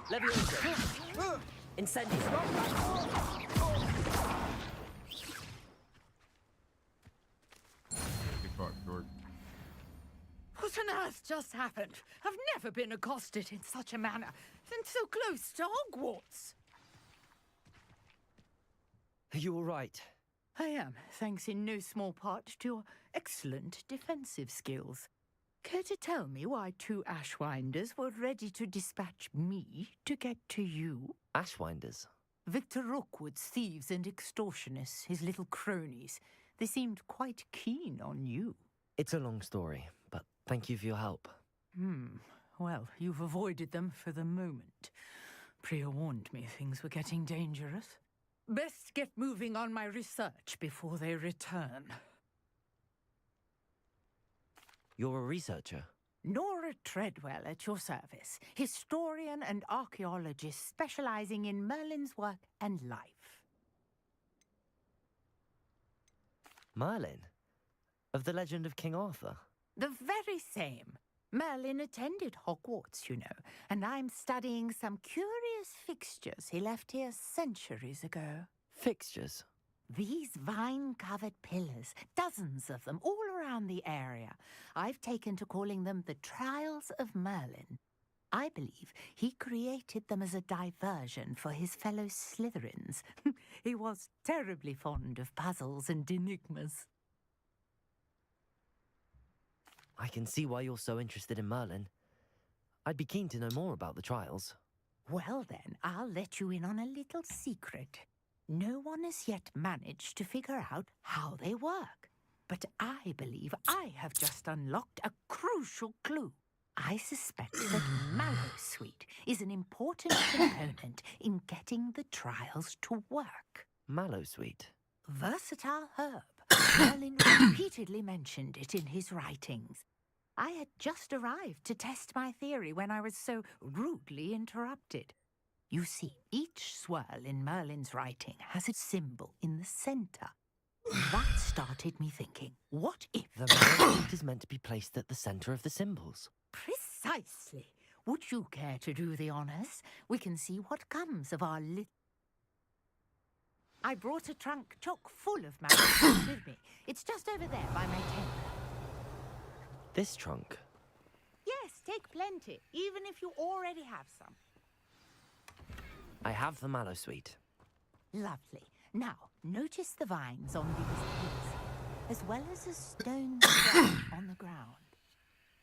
Leviosa! Incendio! What on earth just happened? I've never been accosted in such a manner, and so close to Hogwarts. Are you all right? I am, thanks in no small part to your excellent defensive skills. Care to tell me why 2 Ashwinders were ready to dispatch me to get to you? Ashwinders? Victor Rookwood's thieves and extortionists, his little cronies. They seemed quite keen on you. It's a long story, but thank you for your help. Well, you've avoided them for the moment. Priya warned me things were getting dangerous. Best get moving on my research before they return. You're a researcher? Nora Treadwell at your service, historian and archaeologist specializing in Merlin's work and life. Merlin? Of the legend of King Arthur? The very same. Merlin attended Hogwarts, you know, and I'm studying some curious fixtures he left here centuries ago. Fixtures? These vine-covered pillars, dozens of them, all around the area. I've taken to calling them the Trials of Merlin. I believe he created them as a diversion for his fellow Slytherins. He was terribly fond of puzzles and enigmas. I can see why you're so interested in Merlin. I'd be keen to know more about the trials. Well then, I'll let you in on a little secret. No one has yet managed to figure out how they work. But I believe I have just unlocked a crucial clue. I suspect that Mallowsweet is an important component in getting the trials to work. Mallowsweet? Versatile herb. Merlin repeatedly mentioned it in his writings. I had just arrived to test my theory when I was so rudely interrupted. You see, each swirl in Merlin's writing has a symbol in the center. That started me thinking, what if... The Mallowsweet is meant to be placed at the center of the symbols. Precisely. Would you care to do the honors? We can see what comes of our little... I brought a trunk chock full of Mallowsweet with me. It's just over there by my tent. This trunk? Yes, take plenty, even if you already have some. I have the Mallowsweet. Lovely. Now, notice the vines on these pillars, as well as a stone swirl on the ground.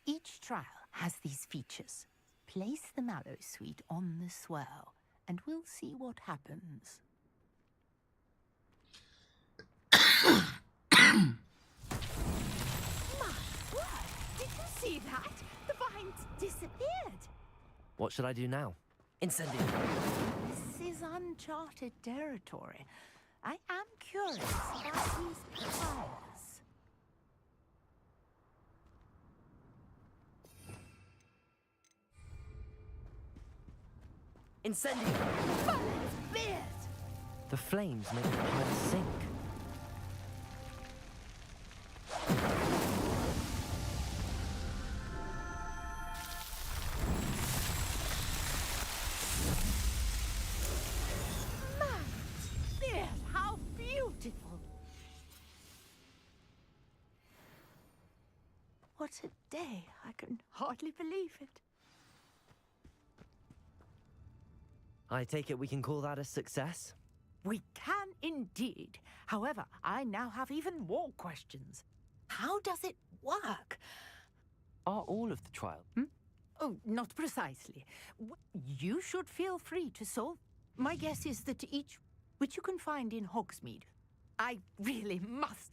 Each trial has these features. Place the Mallowsweet on the swirl, and we'll see what happens. My word! Did you see that? The vines disappeared. What should I do now? Incendio. This is uncharted territory. I am curious about these trials. Incendio! The flames make the pile sink. There, how beautiful! What a day. I can hardly believe it. I take it we can call that a success? We can indeed. However, I now have even more questions. How does it work? Are all of the trial? Oh, not precisely. You should feel free to solve. My guess is that each, which you can find in Hogsmeade. I really must.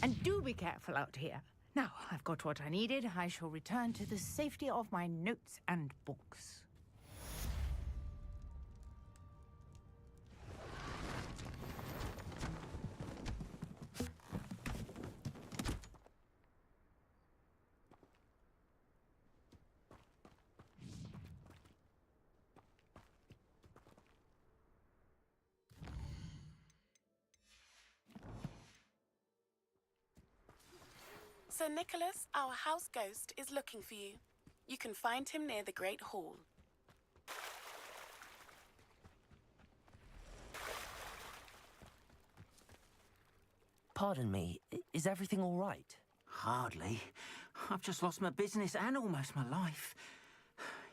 And do be careful out here. Now, I've got what I needed. I shall return to the safety of my notes and books. Sir Nicholas, our house ghost, is looking for you. You can find him near the Great Hall. Pardon me, is everything all right? Hardly. I've just lost my business and almost my life.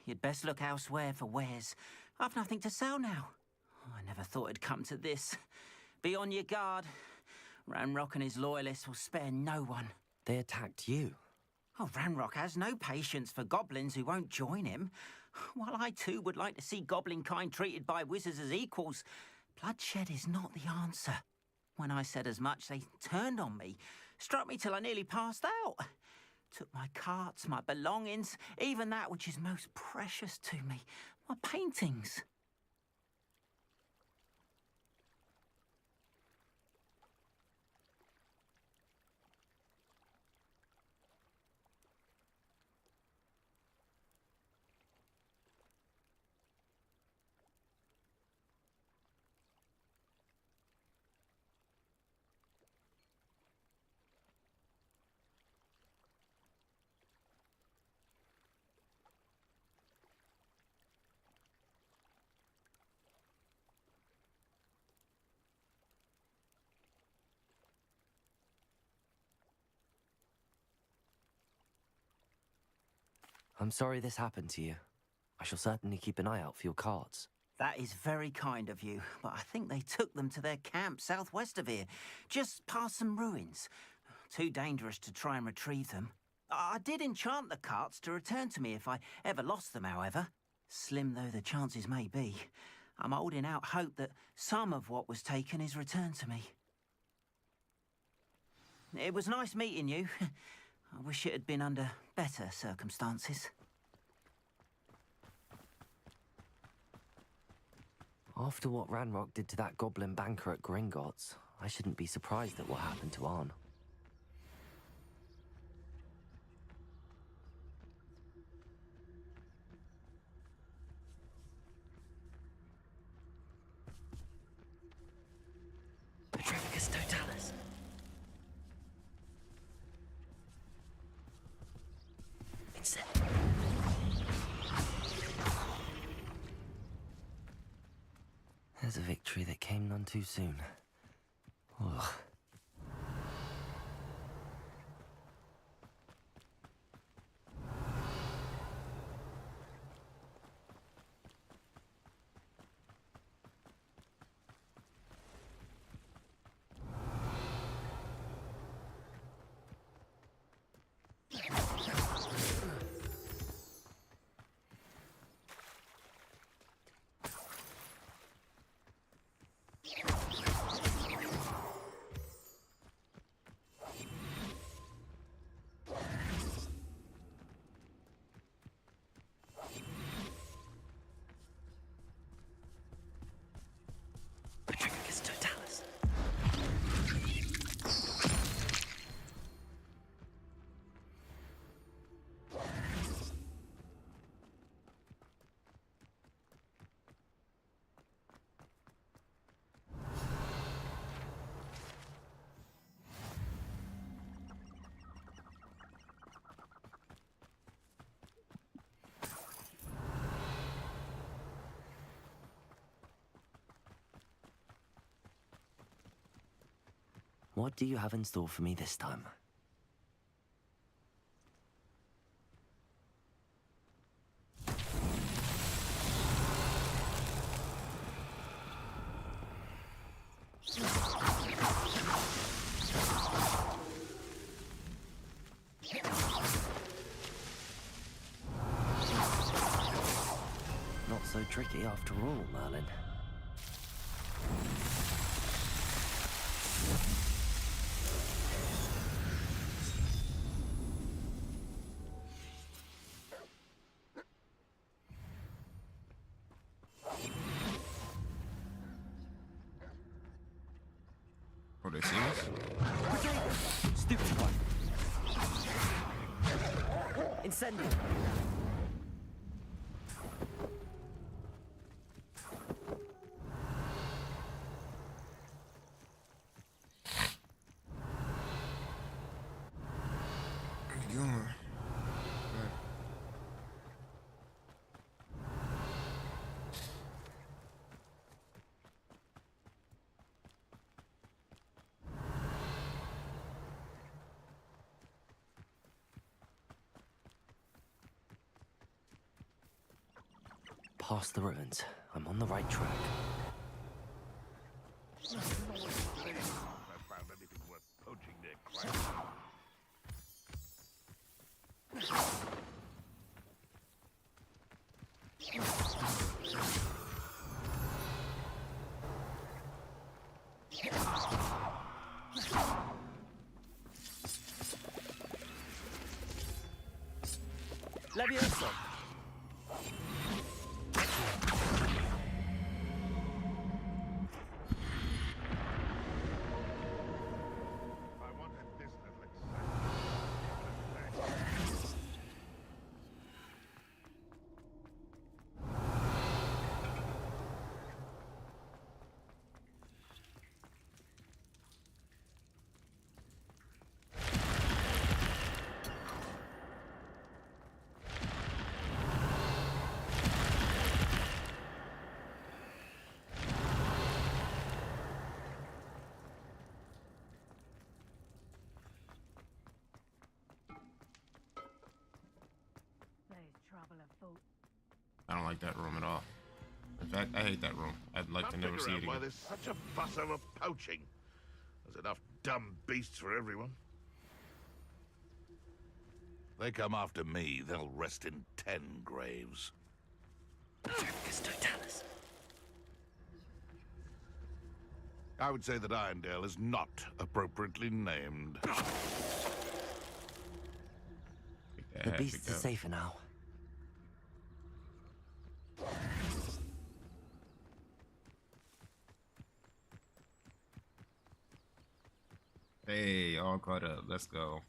You'd best look elsewhere for wares. I've nothing to sell now. I never thought it'd come to this. Be on your guard. Ranrock and his loyalists will spare no one. They attacked you. Oh, Ranrock has no patience for goblins who won't join him. While I too would like to see goblin kind treated by wizards as equals, bloodshed is not the answer. When I said as much, they turned on me, struck me till I nearly passed out. Took my carts, my belongings, even that which is most precious to me, my paintings. I'm sorry this happened to you. I shall certainly keep an eye out for your cards. That is very kind of you, but I think they took them to their camp southwest of here, just past some ruins. Too dangerous to try and retrieve them. I did enchant the carts to return to me if I ever lost them, however. Slim though the chances may be, I'm holding out hope that some of what was taken is returned to me. It was nice meeting you. I wish it had been under better circumstances. After what Ranrock did to that goblin banker at Gringotts, I shouldn't be surprised at what happened to Arn. Petrificus Totalis. There's a victory that came none too soon. Ugh. What do you have in store for me this time? Not so tricky after all, Merlin. Oh, they see us? Stupid one. Incendio. Past the ruins. I'm on the right track. I found anything worth poaching near Christ. Levioso. I don't like that room at all. In fact, I hate that room. I'd like to never see it Why again. there's such a fuss over poaching? There's enough dumb beasts for everyone. They come after me, they'll rest in 10 graves. I would say that Irondale is not appropriately named. The beasts are safer now. Hey, all caught up. Let's go.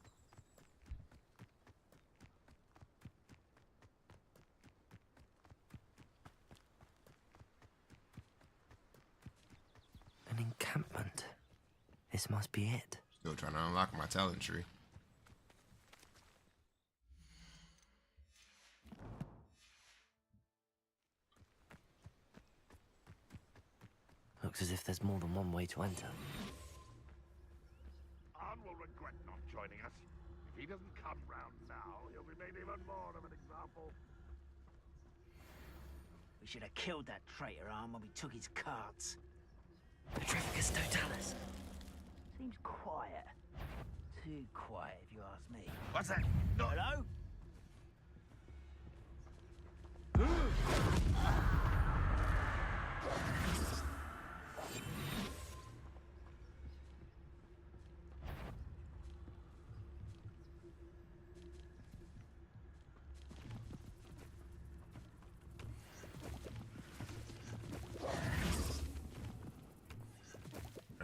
An encampment. This must be it. Still trying to unlock my talent tree. Looks as if there's more than one way to enter. Arn will regret not joining us. If he doesn't come round now, he'll be made even more of an example. We should have killed that traitor Arn when we took his carts. Petrificus totalis. Seems quiet. Too quiet, if you ask me. What's that? No. Hello?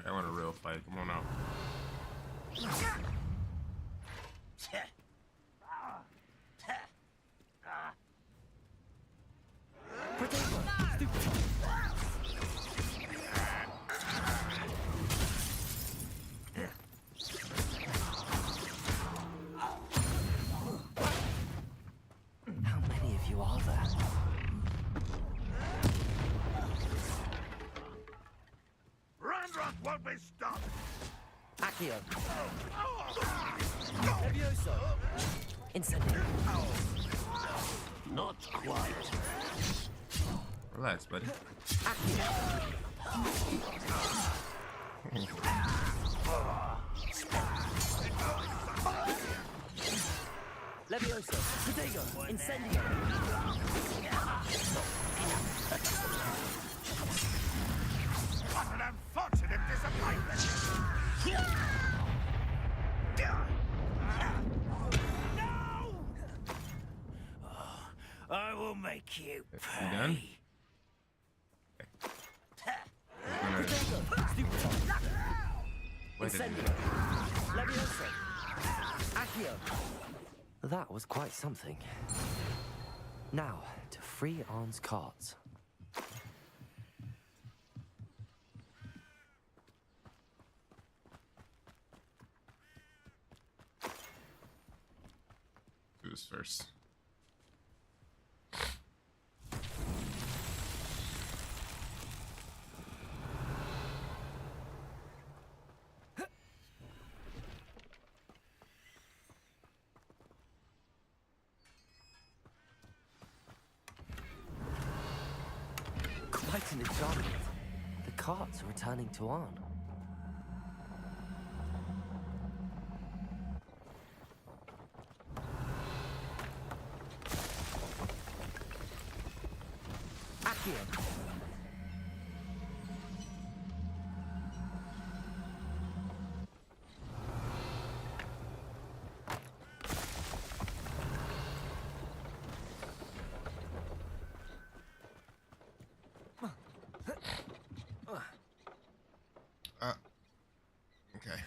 I want a real fight. Come on out. How many of you are there? Randroth won't be stopped! Action! Accio. Levioso. Incendio. Not quite. Relax, buddy. Levioso. Protego. Incendio. What an unfortunate disappointment! I will make you You done? Incendio. Levioso. Accio. That was quite something. Now, to free Arn's carts. Do this first. Quite an enchantment. The carts are returning to Arn. Accio. Okay.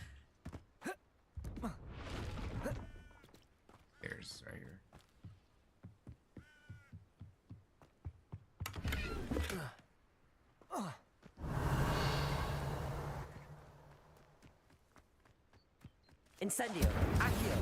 There's right here. Incendio. Accio.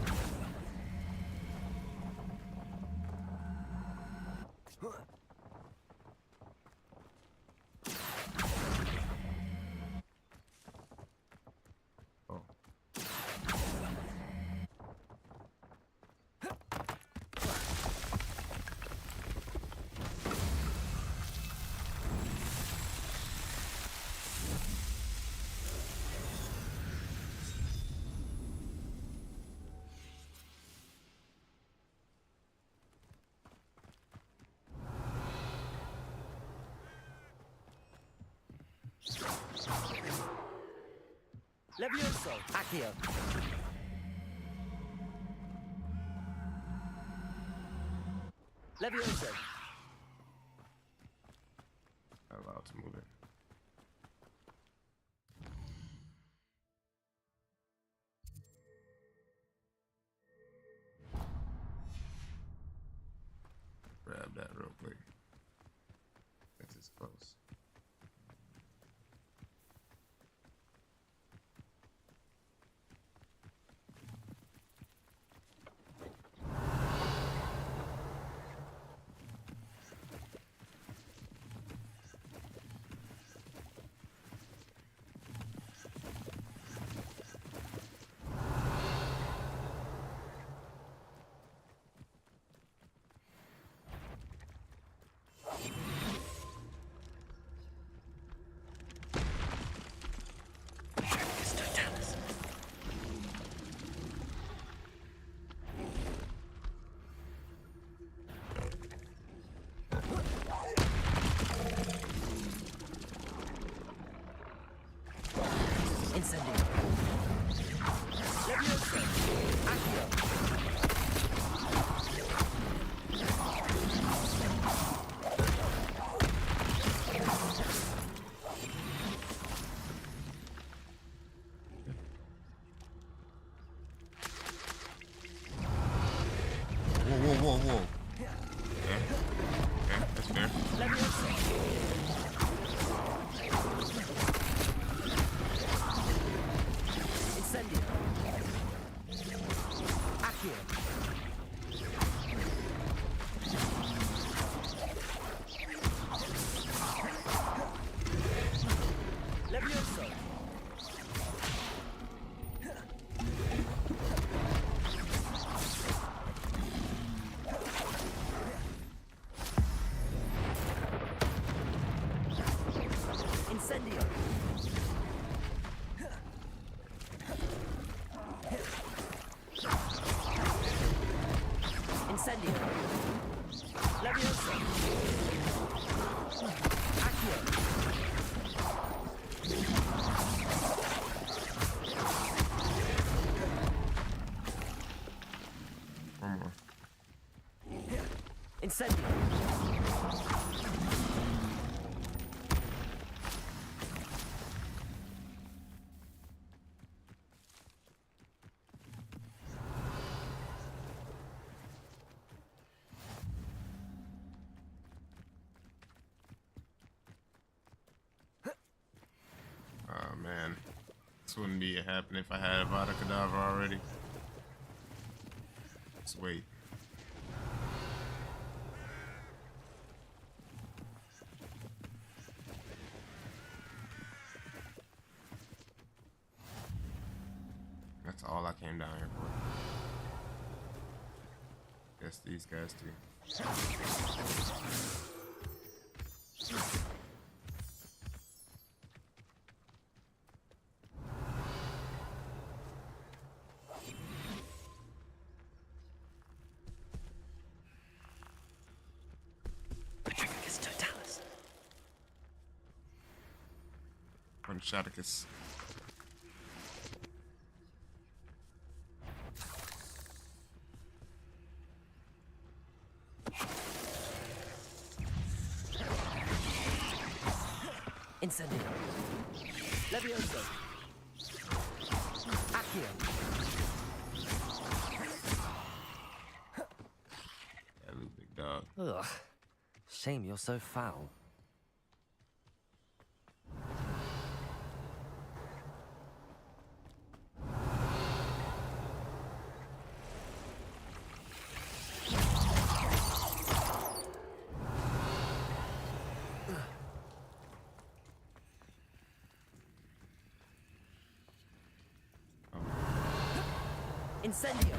Levioso. Accio. Levioso. Not allowed to move it. Grab that real quick. This is close. Incendio! Incendio! Levioso! Accio! One more. Incendio! Oh man, this wouldn't be happening if I had Avada Kedavra already. Let's wait. That's all I came down here for. Guess these guys too. Patricus Totalis. Shaticus. Incendio. Levioso. Accio. That little big dog. Ugh. Shame you're so foul. Incendio!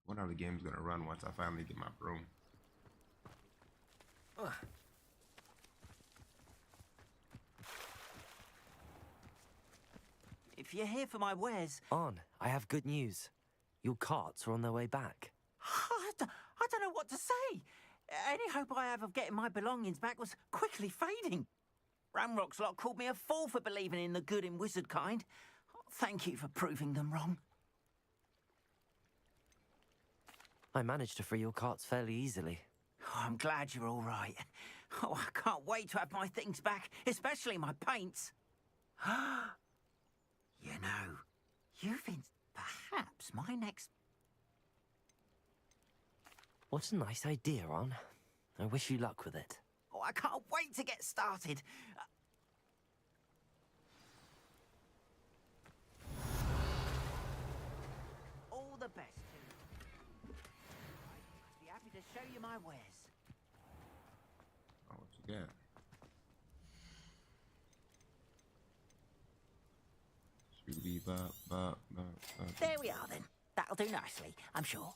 What are the games gonna run once I finally get my broom? If you're here for my wares... On, I have good news. Your carts are on their way back. I don't know what to say. Any hope I have of getting my belongings back was quickly fading. Ramrock's lot called me a fool for believing in the good in wizard kind. Thank you for proving them wrong. I managed to free your carts fairly easily. Oh, I'm glad you're all right. Oh, I can't wait to have my things back, especially my paints. You know, you've been perhaps my next... What a nice idea, Ron. I wish you luck with it. Oh, I can't wait to get started. All the best to you. I'd be happy to show you my wares. Oh, what you got? Shooty bop bop bop bop. There we are then. That'll do nicely, I'm sure.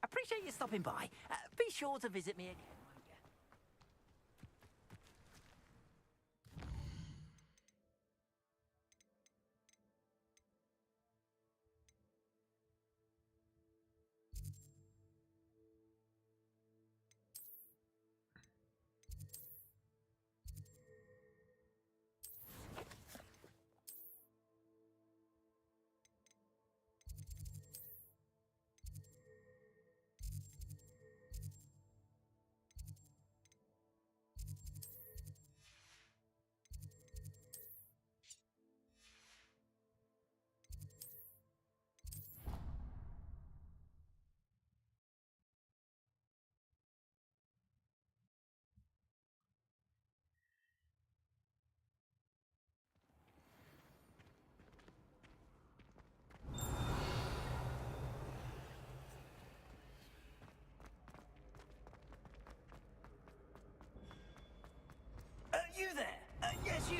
Appreciate you stopping by. Be sure to visit me again, won't you? You there? Yes, you.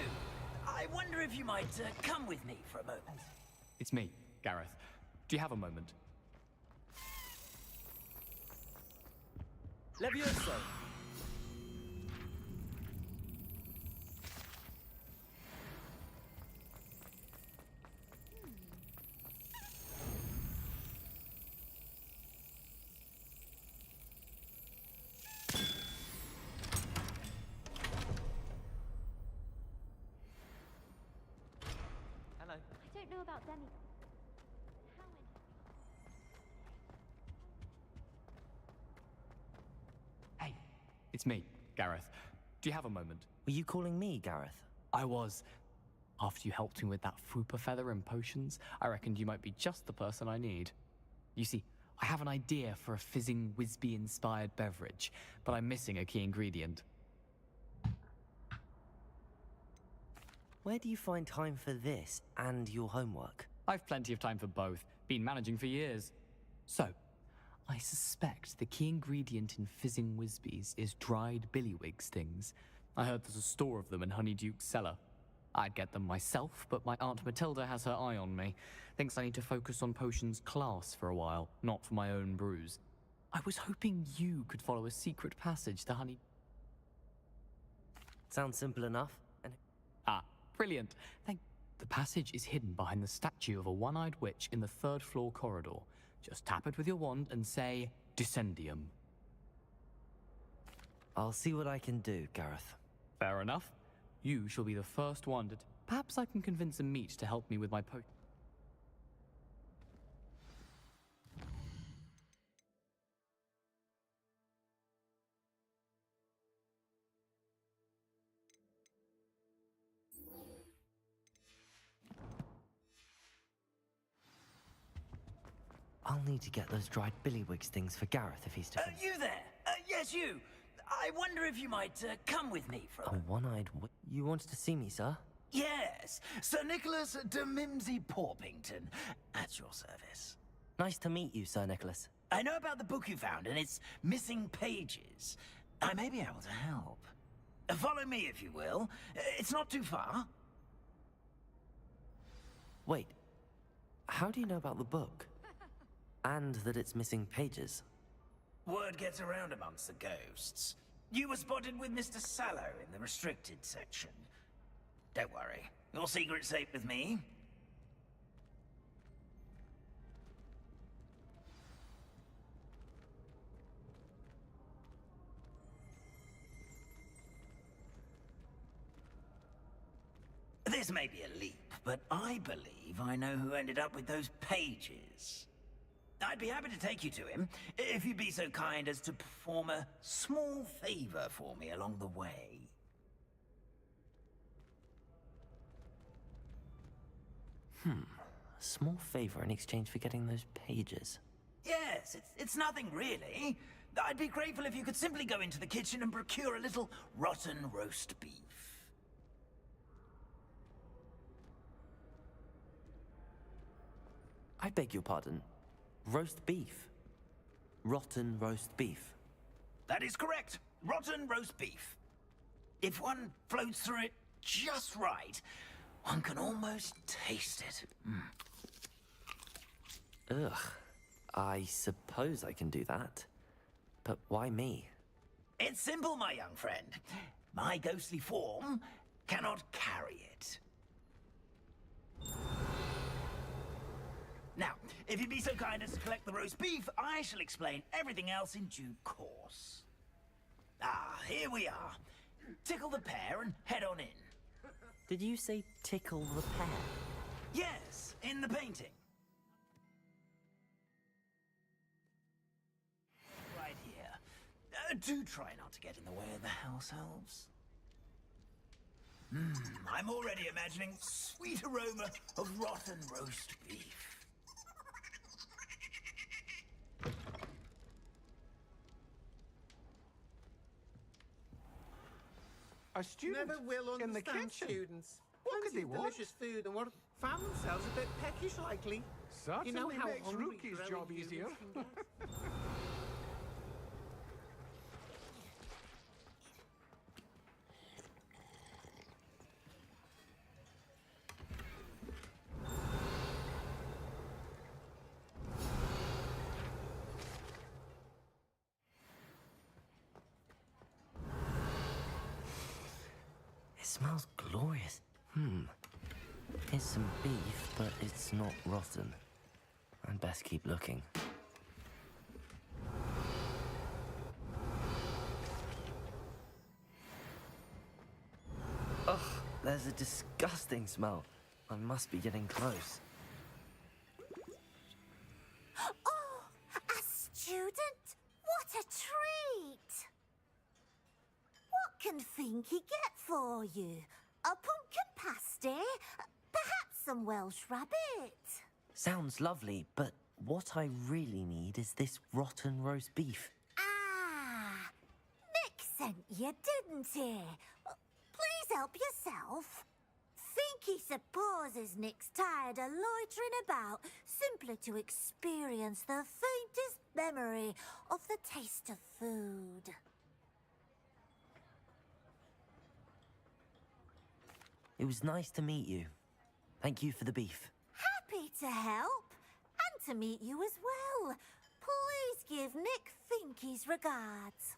I wonder if you might come with me for a moment. It's me, Gareth. Do you have a moment? Levioso! Hello. I don't know about Demi. How in... Hey, it's me, Gareth. Do you have a moment? Were you calling me, Gareth? I was. After you helped me with that Fupa feather and potions, I reckoned you might be just the person I need. You see, I have an idea for a fizzing Whizbee-inspired beverage, but I'm missing a key ingredient. Where do you find time for this and your homework? I've plenty of time for both. Been managing for years. So, I suspect the key ingredient in fizzing Whizbees is dried billywig stings. I heard there's a store of them in Honeyduke's cellar. I'd get them myself, but my Aunt Matilda has her eye on me. Thinks I need to focus on potions class for a while, not for my own brews. I was hoping you could follow a secret passage to Honey... Sounds simple enough. Ah, brilliant. The passage is hidden behind the statue of a one-eyed witch in the third-floor corridor. Just tap it with your wand and say, Descendium. I'll see what I can do, Gareth. Fair enough. You shall be the first one to... Perhaps I can convince a meat to help me with my I'll need to get those dried billywig stings for Gareth if he's to... You there? Yes, you. I wonder if you might come with me for a A one-eyed witch? You wanted to see me, sir? Yes, Sir Nicholas de Mimsy Porpington, at your service. Nice to meet you, Sir Nicholas. I know about the book you found and its missing pages. I may be able to help. Follow me, if you will. It's not too far. Wait, how do you know about the book? And that it's missing pages? Word gets around amongst the ghosts. You were spotted with Mr. Sallow in the restricted section. Don't worry, your secret's safe with me. This may be a leap, but I believe I know who ended up with those pages. I'd be happy to take you to him, if you'd be so kind as to perform a small favor for me along the way. A small favor in exchange for getting those pages. Yes, it's nothing really. I'd be grateful if you could simply go into the kitchen and procure a little rotten roast beef. I beg your pardon. Roast beef. Rotten roast beef. That is correct. Rotten roast beef. If one floats through it just right, one can almost taste it. Ugh. I suppose I can do that. But why me? It's simple, my young friend. My ghostly form cannot carry it. Now, if you'd be so kind as to collect the roast beef, I shall explain everything else in due course. Ah, here we are. Tickle the pear and head on in. Did you say tickle the pear? Yes, in the painting. Right here. Do try not to get in the way of the house elves. I'm already imagining sweet aroma of rotten roast beef. A student Never will in the understand kitchen. students. What could Plenty they of want? delicious food and what found themselves a bit peckish likely. Certainly you know how makes hungry Rookie's growing job humans easier. can get. smells glorious. Here's some beef, but it's not rotten. I'd best keep looking. Ugh, there's a disgusting smell. I must be getting close. Oh, a student? What a treat! What can Finky get for you? A pumpkin pasty? Perhaps some Welsh rabbit? Sounds lovely, but what I really need is this rotten roast beef. Ah, Nick sent you, didn't he? Please help yourself. Finky supposes Nick's tired of loitering about simply to experience the faintest memory of the taste of food. It was nice to meet you. Thank you for the beef. Happy to help, and to meet you as well. Please give Nick Finky's regards.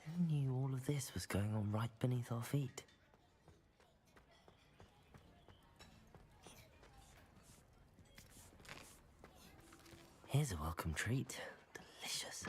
Who knew all of this was going on right beneath our feet? Here's a welcome treat. Delicious.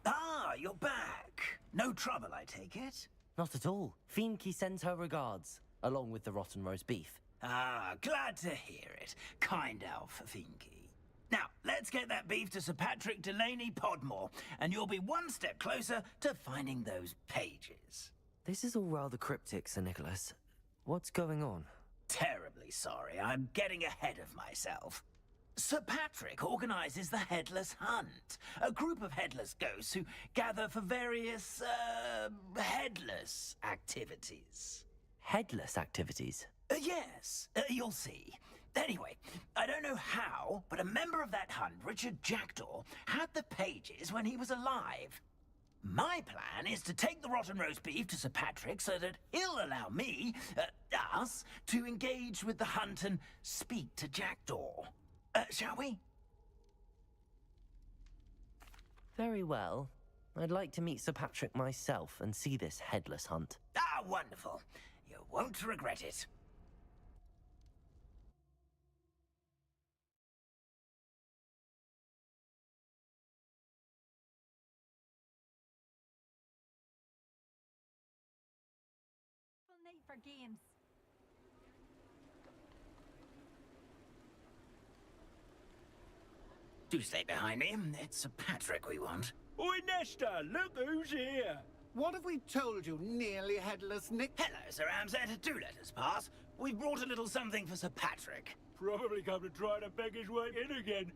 Ah, you're back. No trouble, I take it? Not at all. Finky sends her regards, along with the rotten roast beef. Ah, glad to hear it. Kind elf, Finky. Now, let's get that beef to Sir Patrick Delaney Podmore, and you'll be one step closer to finding those pages. This is all rather cryptic, Sir Nicholas. What's going on? Terribly sorry, I'm getting ahead of myself. Sir Patrick organises the Headless Hunt, a group of headless ghosts who gather for various, headless activities. Headless activities? Yes, you'll see. Anyway, I don't know how, but a member of that hunt, Richard Jackdaw, had the pages when he was alive. My plan is to take the rotten roast beef to Sir Patrick so that he'll allow me, us, to engage with the hunt and speak to Jackdaw. Shall we? Very well. I'd like to meet Sir Patrick myself and see this headless hunt. Ah, wonderful. You won't regret it. Night for games. Do stay behind me. It's Sir Patrick we want. Oi, Nesta, look who's here. What have we told you, nearly headless Nick? Hello, Sir Ramsay. Do let us pass. We've brought a little something for Sir Patrick. Probably come to try to beg his way in again.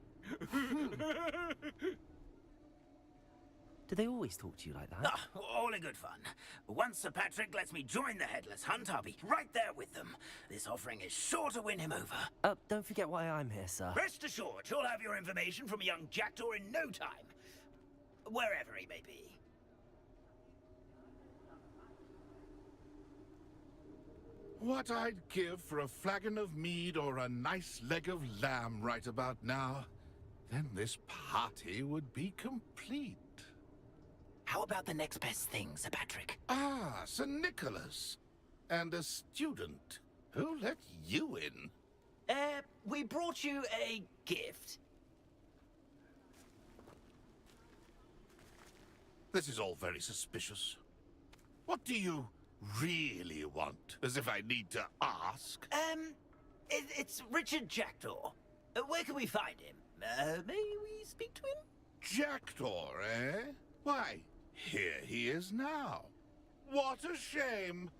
Do they always talk to you like that? Ah, all in good fun. Once Sir Patrick lets me join the Headless Hunt, I'll be right there with them. This offering is sure to win him over. Don't forget why I'm here, sir. Rest assured, you'll have your information from a young Jackdaw in no time. Wherever he may be. What I'd give for a flagon of mead or a nice leg of lamb right about now. Then this party would be complete. How about the next best thing, Sir Patrick? Ah, Sir Nicholas. And a student. Who let you in? We brought you a gift. This is all very suspicious. What do you really want? As if I need to ask. It's Richard Jackdaw. Where can we find him? May we speak to him? Jackdaw, eh? Why, here he is now. What a shame.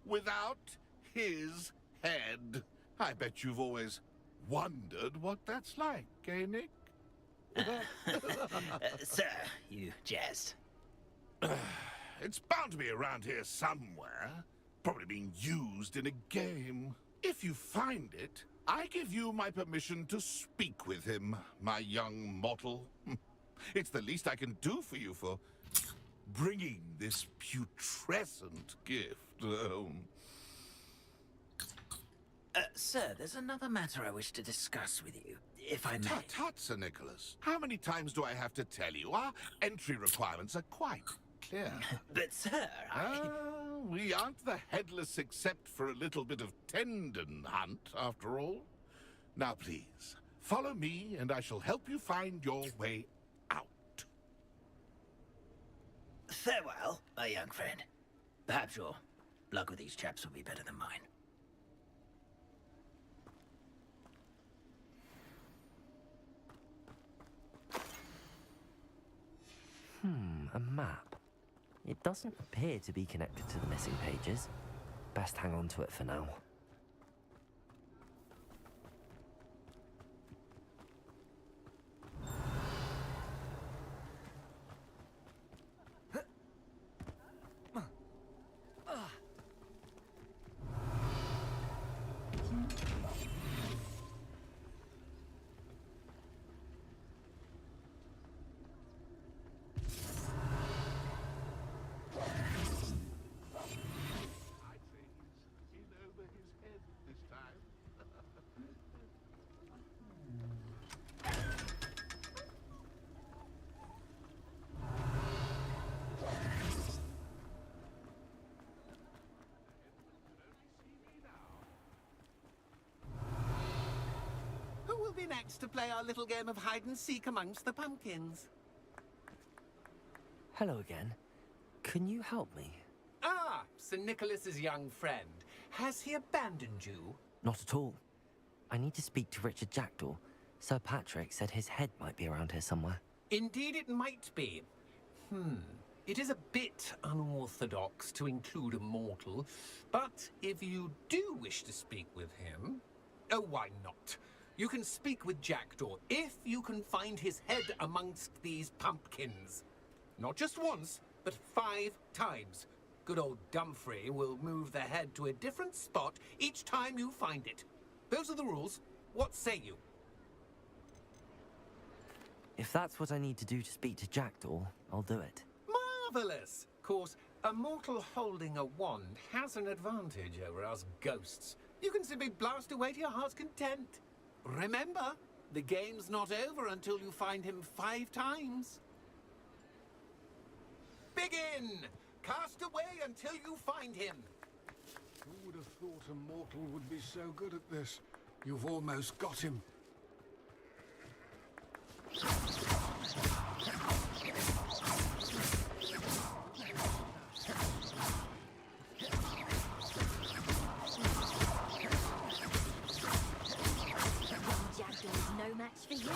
Without his head. I bet you've always wondered what that's like, eh, Nick? Sir, you jest. It's bound to be around here somewhere. Probably being used in a game. If you find it, I give you my permission to speak with him, my young mortal. It's the least I can do for you for bringing this putrescent gift home. Sir, there's another matter I wish to discuss with you, if I may. Tut, tut, Sir Nicholas. How many times do I have to tell you? Our entry requirements are quite clear. But, sir, we aren't the headless except for a little bit of tendon hunt, after all. Now, please, follow me, and I shall help you find your way out. Farewell, my young friend. Perhaps your luck with these chaps will be better than mine. A map. It doesn't appear to be connected to the missing pages. Best hang on to it for now. Who will be next to play our little game of hide-and-seek amongst the pumpkins? Hello again. Can you help me? Ah, Sir Nicholas's young friend. Has he abandoned you? Not at all. I need to speak to Richard Jackdaw. Sir Patrick said his head might be around here somewhere. Indeed it might be. It is a bit unorthodox to include a mortal, but if you do wish to speak with him... Oh, why not? You can speak with Jackdaw if you can find his head amongst these pumpkins. Not just once, but 5 times. Good old Dumfrey will move the head to a different spot each time you find it. Those are the rules. What say you? If that's what I need to do to speak to Jackdaw, I'll do it. Marvellous! Of course, a mortal holding a wand has an advantage over us ghosts. You can simply blast away to your heart's content. Remember, the game's not over until you find him 5 times. Begin! Cast away until you find him. Who would have thought a mortal would be so good at this? You've almost got him. Jackdaw's no match for you.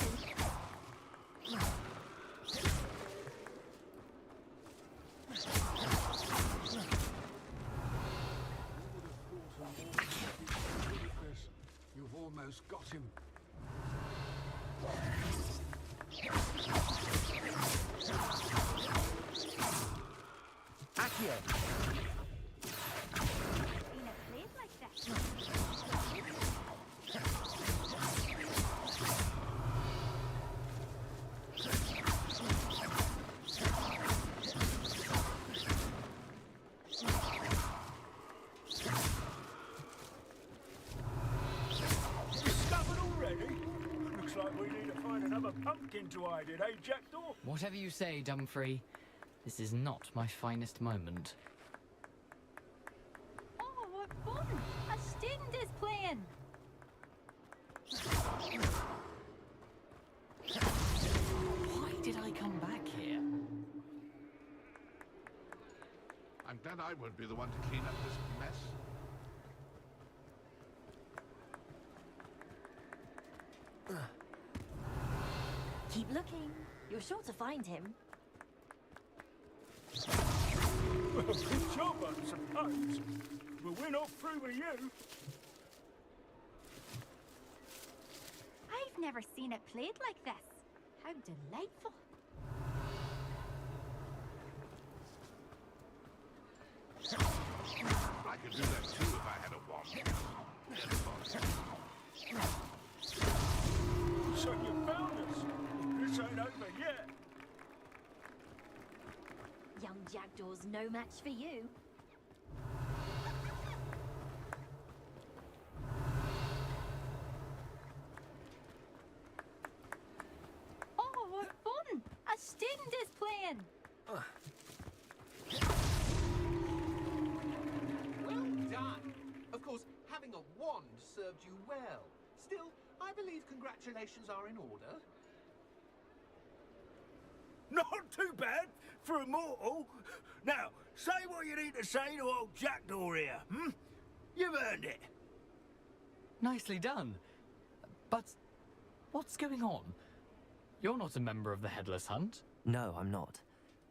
You've almost got him. Accio! In a place like that. Discovered already? Looks like we need to find another pumpkin to hide in, eh, Jackdaw? Whatever you say, Dumfrey. This is not my finest moment. Oh, what fun! A student is playing! Why did I come back here? I'm glad I won't be the one to clean up this mess. Keep looking. You're sure to find him. Well, good job, I suppose. But we're not through with you. I've never seen it played like this. How delightful. I could do that too if I had a wand. So you found us. This ain't over yet. Young Jackdaw's no match for you. wind is playing. Well done. Of course, having a wand served you well. Still, I believe congratulations are in order. Not too bad for a mortal. Now, say what you need to say to old Jackdaw here, hmm? You've earned it. Nicely done. But what's going on? You're not a member of the Headless Hunt. No, I'm not.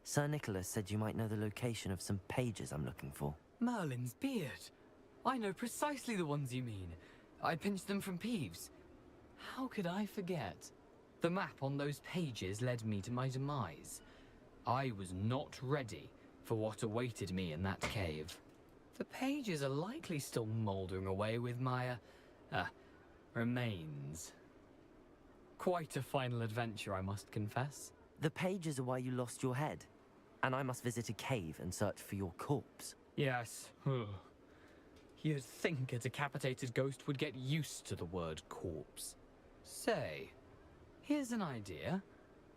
Sir Nicholas said you might know the location of some pages I'm looking for. Merlin's beard. I know precisely the ones you mean. I pinched them from Peeves. How could I forget? The map on those pages led me to my demise. I was not ready for what awaited me in that cave. The pages are likely still mouldering away with my, remains. Quite a final adventure, I must confess. The pages are why you lost your head, and I must visit a cave and search for your corpse. Yes. You'd think a decapitated ghost would get used to the word corpse. Say, here's an idea.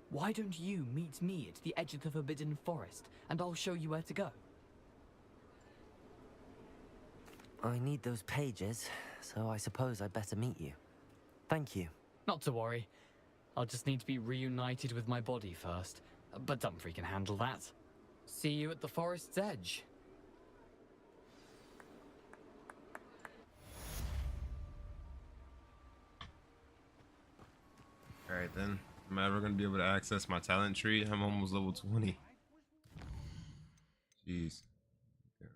Why don't you meet me at the edge of the Forbidden Forest, and I'll show you where to go? I need those pages, so I suppose I'd better meet you. Thank you. Not to worry. I'll just need to be reunited with my body first. But Dumfries can handle that. See you at the forest's edge. Alright then. Am I ever going to be able to access my talent tree? I'm almost level 20. Jeez. Okay.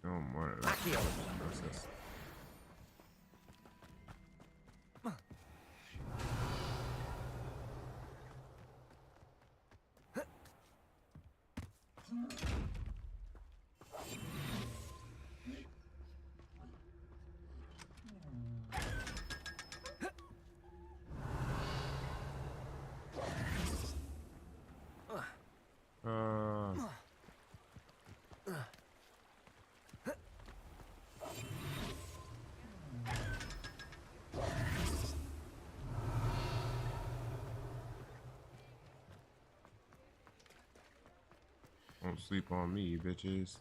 Oh, more of that process. Don't sleep on me, bitches.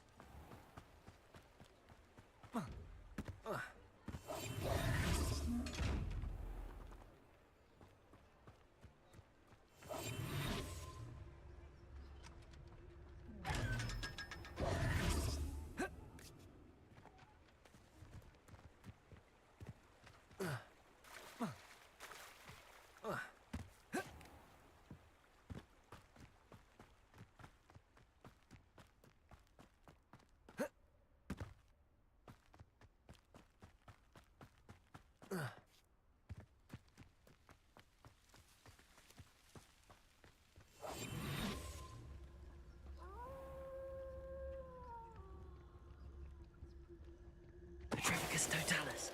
Petrificus totalis.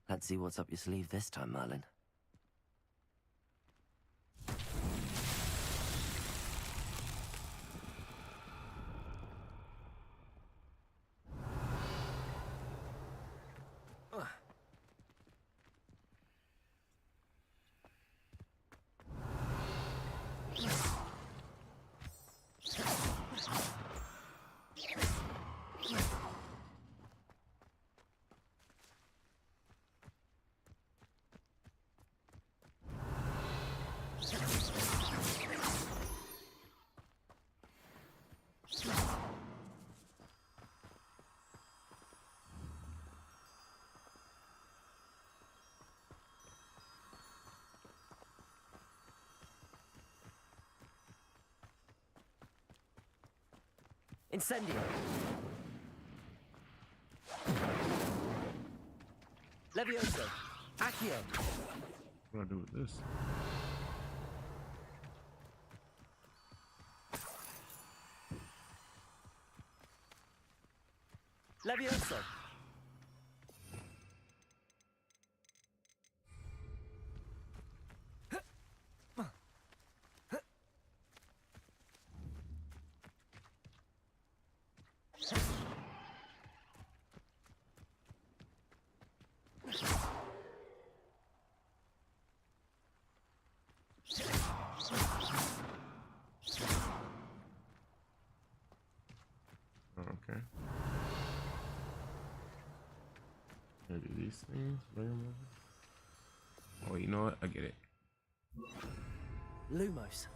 Let's see what's up your sleeve this time, Merlin. Incendio. Levioso. Accio. What do I do with this? Levioso. Okay. Gotta do these things. Bring them over. Oh, you know what? I get it. Lumos.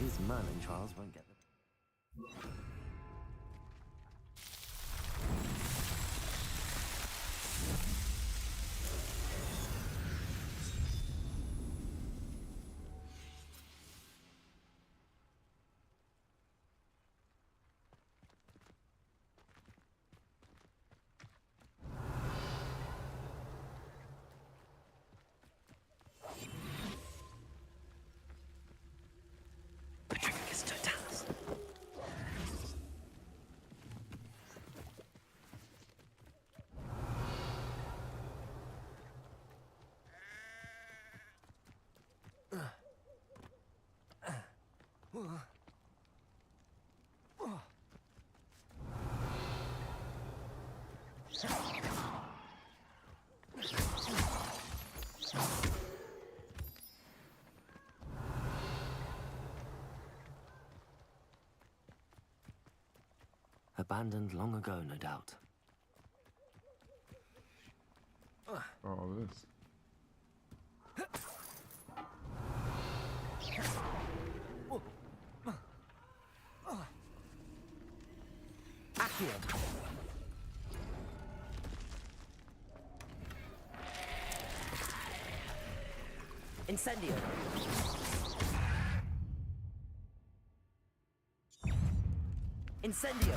These Merlin trials won't get them. Abandoned long ago, no doubt. All this. Accio. Incendio. Incendio.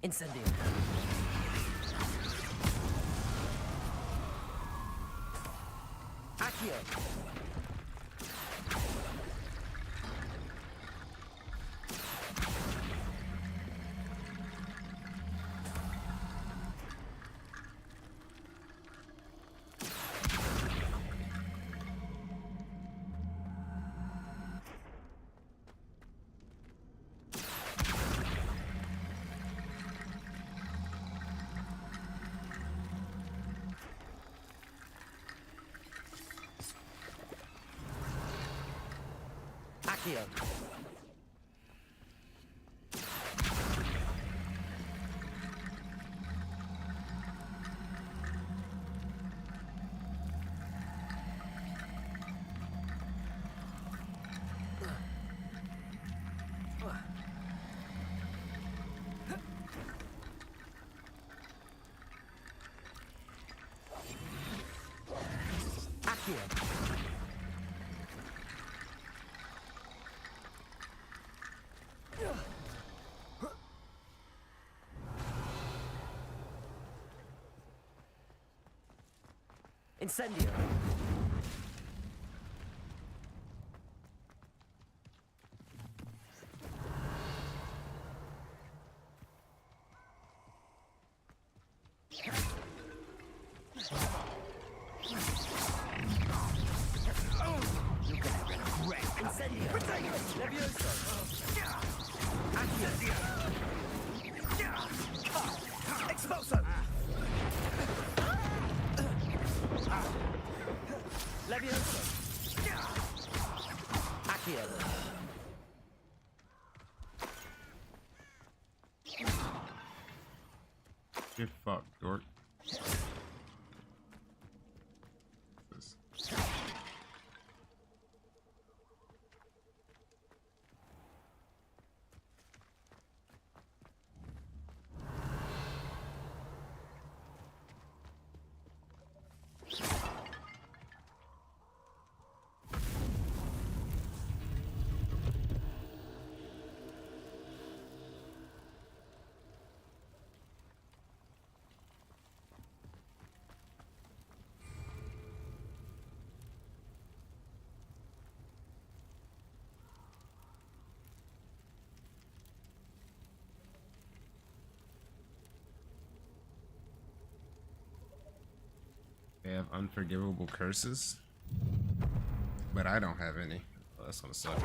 Incendio. Accio. Accio. Accio. Incendio. Incendio. Levioso. Accio. Expulso. Levioso. Accio. Get fucked, dork. They have unforgivable curses, but I don't have any. Well, that's gonna suck.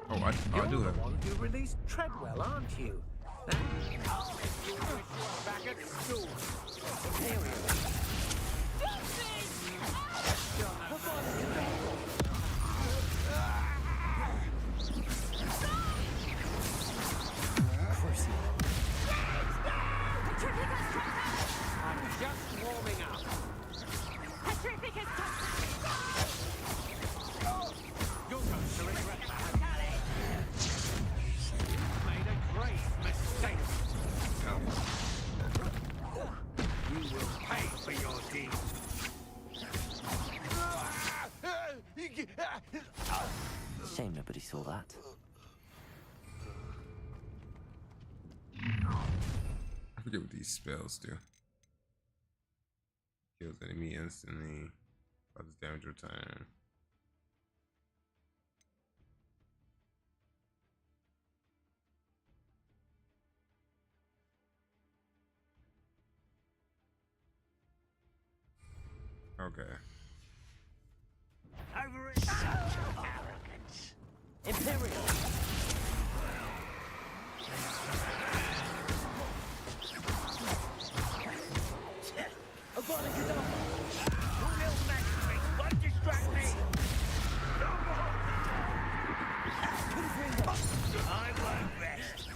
Oh, I do You're have. the one who released Treadwell, aren't you? I'll make you wish you were back at school. I'm just warming up. You're going to regret that. You've made a great mistake. You will pay for your deeds. Shame nobody saw that. I forget what these spells do. Kills enemy instantly. Causes damage over time. Okay. Over it. Arrogance. Imperial. Won't distract me. I won't rest.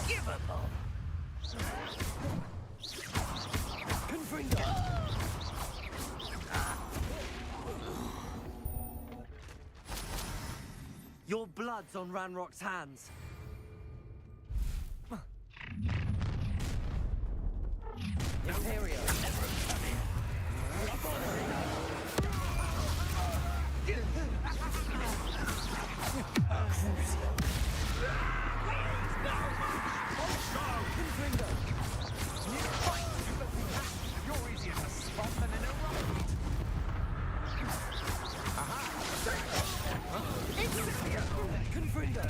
Give a bomb. Your blood's on Ranrock's hands. Imperial. You're easier to spot than an irrelevant. Confringo.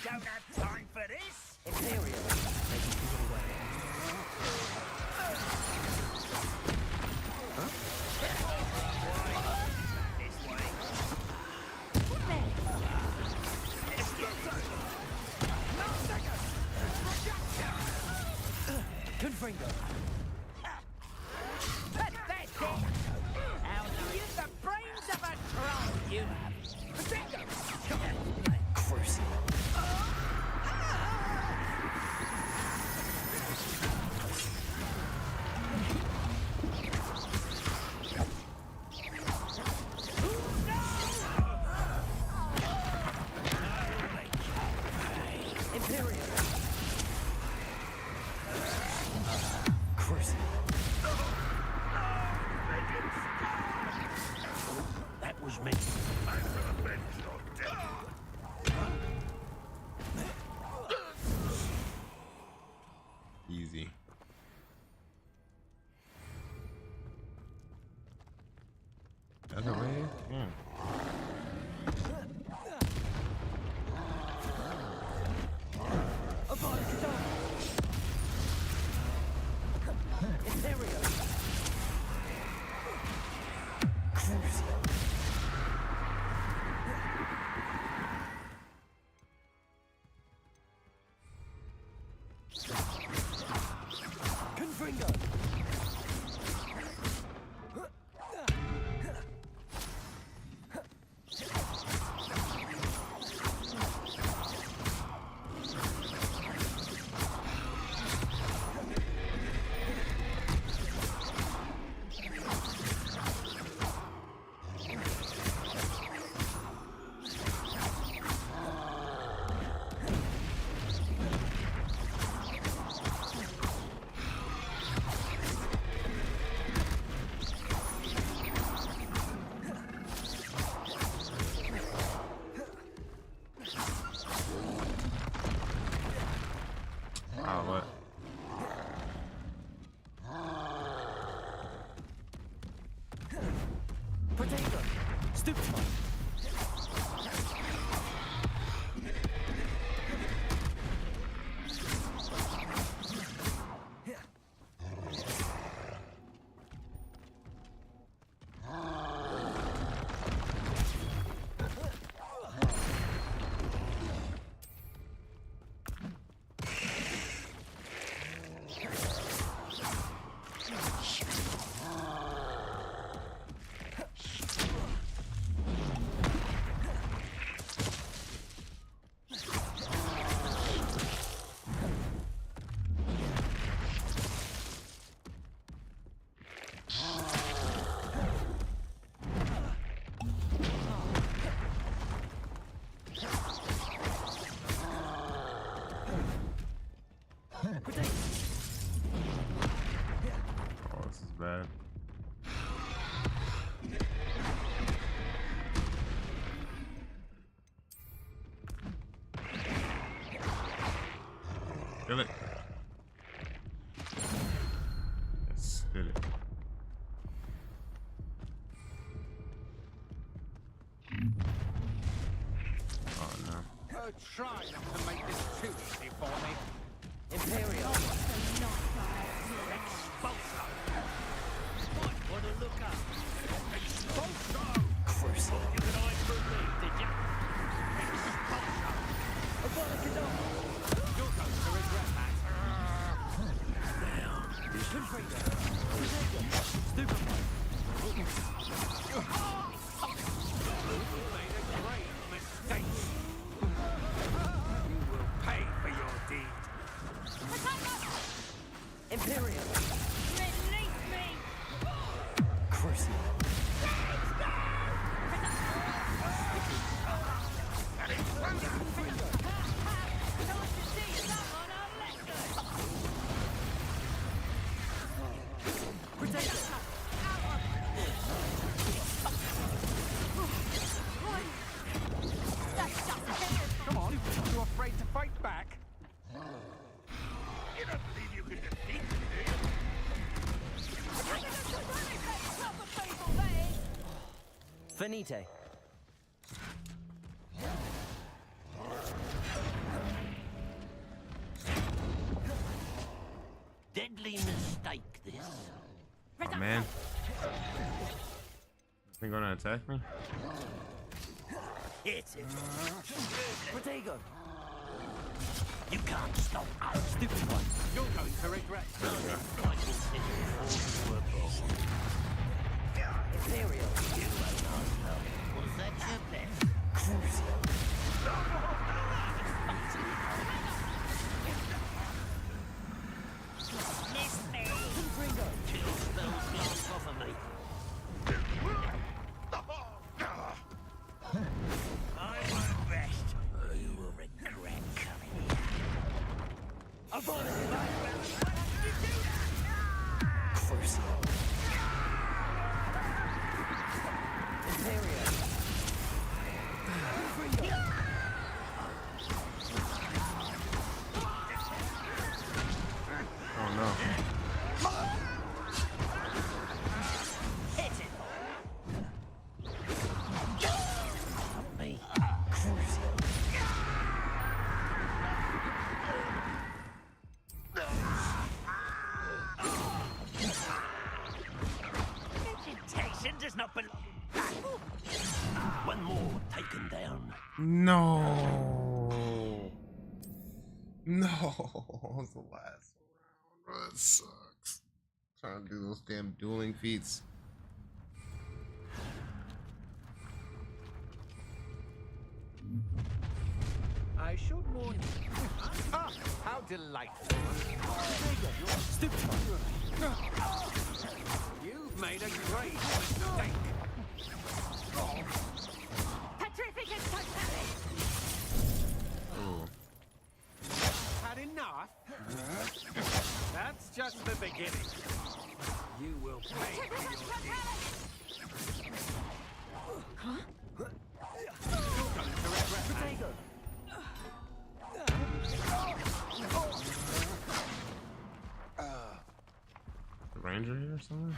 Don't have time for this. Imperial. Confringo. Pathetic! How use the brains of a troll, you have. Bingo! Crucial. Imperial. Crucial. That was meant to be revenge on death. Easy. Other way? Yeah. Imperial. Oh, what? Potato! Stupid one! Oh, this is bad. Kill it. Yes, hit it. Oh no. Try not to make this too easy for me. Imperial! Expulso! Might want to look up. Expulso! Crucial. You could hide from me, did you? Expulso! You're going to regret that. Now, this is Stupid one! You made a great mistake. You will pay for your deed. Imperial! Release me! Crucial. Come on, you afraid to fight back? You don't believe you can defeat me, do you? Finite. Deadly mistake, this. Oh man. Thing gonna attack me? Hit it. Potato! You can't stop us. Stupid one! You're going to regret There we go. I will send you all to a boss. Imperial! You won't ask help. Was that your best? Crucial. Miss me. Chill spells glance off of me. I won't rest. You will regret coming here. Crucial. Imperial! Oh no. Hit it. Me. Vegetation does not belong. One more taken down. No. No. That was the last round. Bro, that sucks. Trying to do those damn dueling feats. I should warn you. Ah, how delightful. Stupid one! You've made a great mistake. Petrificus totalis! Oh. Had enough? That's just the beginning. You will pay for your deed. Huh? You're going to regret that. Potato! or something?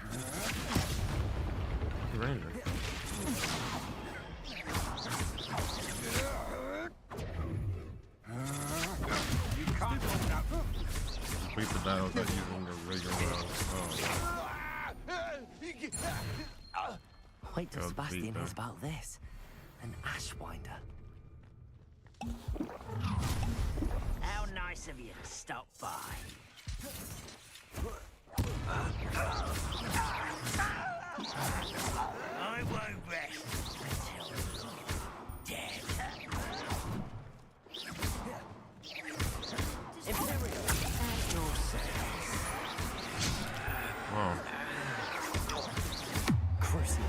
Ranger. Complete the battle without using the regular Wait till Go Sebastian beat hears them. about this. An Ashwinder. How nice of you to stop by. I won't rest until you're dead. Imperial, at your service. Wow. Crucial.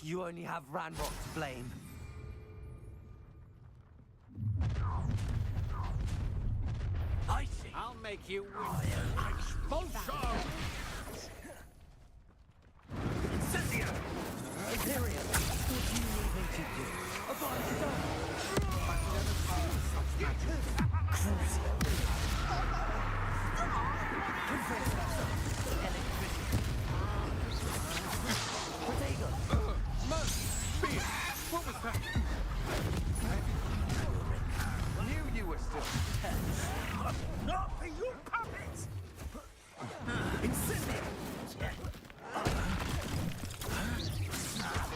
You only have Ranrock to blame. I see. I'll make you expulso! Incendio! Imperial, what do you need me to do? Abide stop! I've never seen such magic. Crucial. What was that? I knew you were still. Not for you puppets! Incendio! Is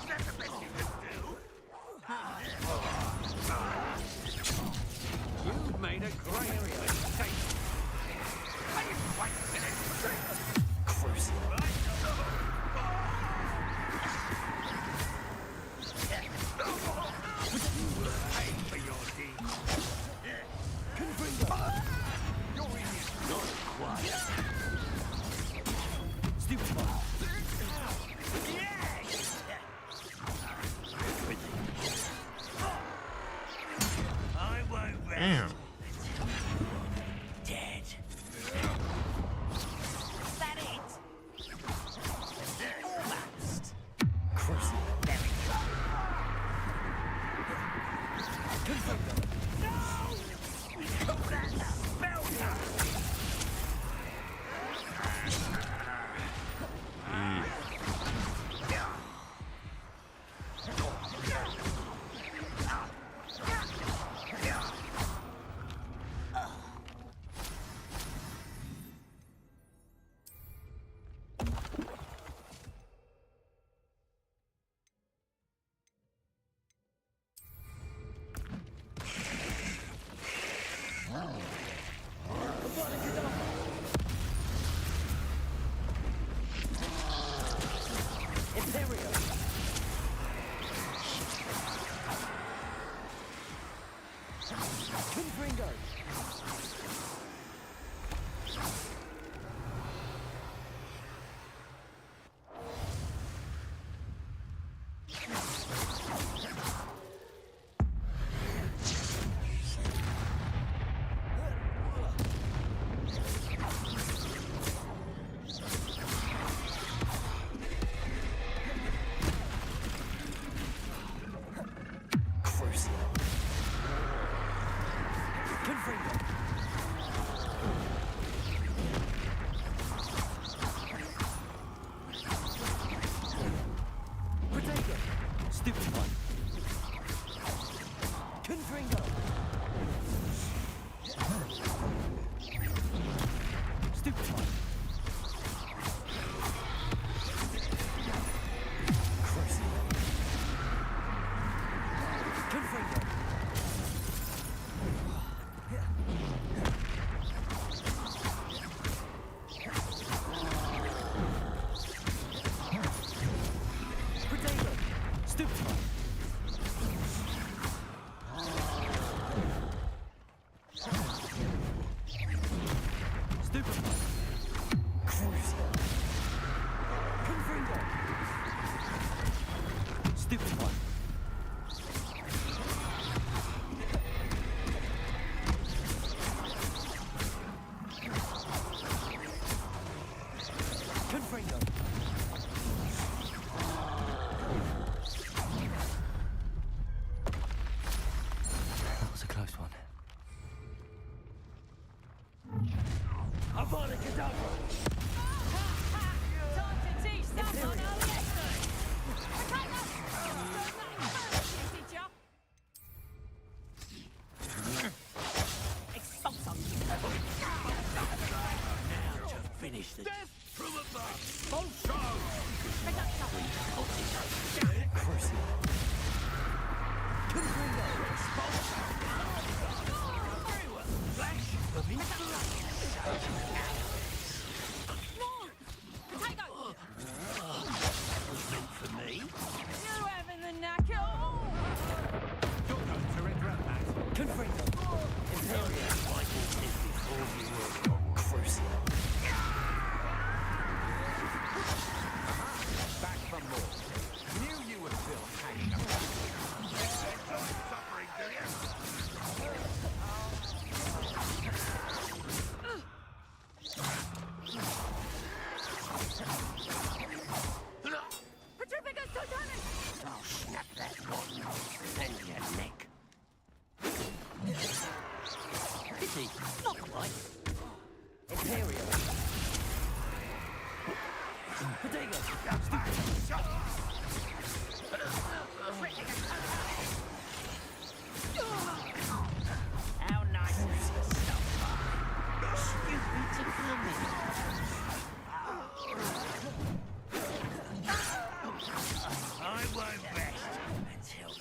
that the best you can do? You've made a great mistake. I didn't quite finish. Crucial. Pay for your deeds. You're in it. Not quiet. Stupid boy. I won't rest. Damn. Dead. Is that it? Almost. Crucial. There we go. No! Call that spell down. Imperial. Confringo. Time to teach someone a lesson! Teacher! Expulsum! Now to finish the... Death from above! Flash of inspiration! More! Potato! That was meant for me. You having the knack at all? You're going to regret that. Confringo. Imperium. Michael did before you were Crucial. back for more. Knew you were still hanging around. Suffering, do you? Petrificus Totalis! I'll snap that one and your neck. Pity. Not quite. Imperium. Potato. How nice of you to stop by. Stupid to come in. I won't rest until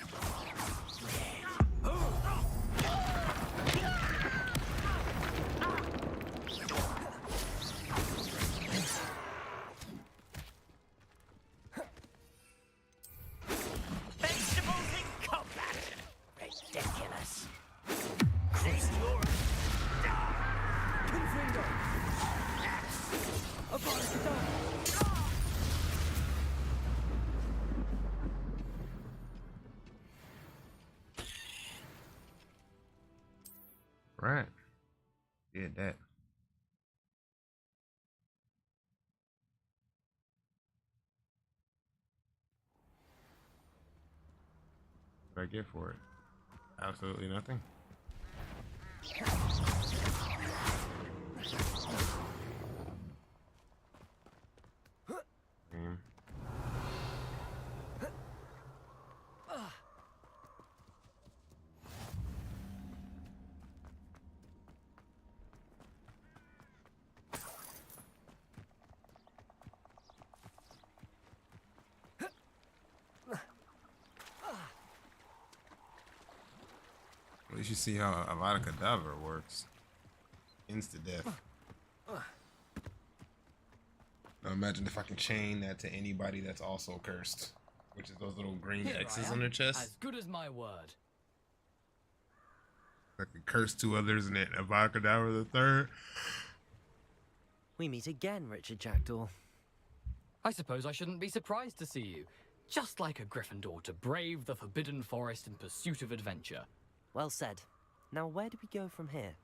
vegetables in combat. Ridiculous. Confringo. Right. Did that. What did I get for it? Absolutely nothing. At least you see how Avada Kedavra works. Insta death. Now imagine if I can chain that to anybody that's also cursed, which is those little green Here X's I on am, their chest. As good as my word. I could curse two others and then Avada Kedavra the third. We meet again, Richard Jackdaw. I suppose I shouldn't be surprised to see you. Just like a Gryffindor to brave the Forbidden Forest in pursuit of adventure. Well said. Now where do we go from here?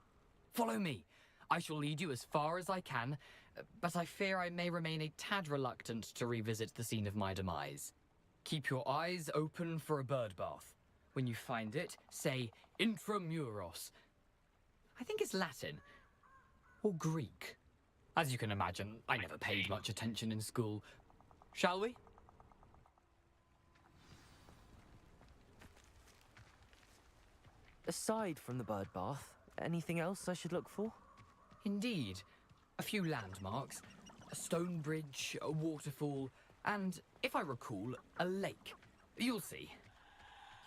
Follow me. I shall lead you as far as I can, but I fear I may remain a tad reluctant to revisit the scene of my demise. Keep your eyes open for a bird bath. When you find it, say intramuros. I think it's Latin. Or Greek. As you can imagine, I never paid much attention in school. Shall we? Aside from the bird bath, anything else I should look for? Indeed. A few landmarks. A stone bridge, a waterfall, and, if I recall, a lake. You'll see.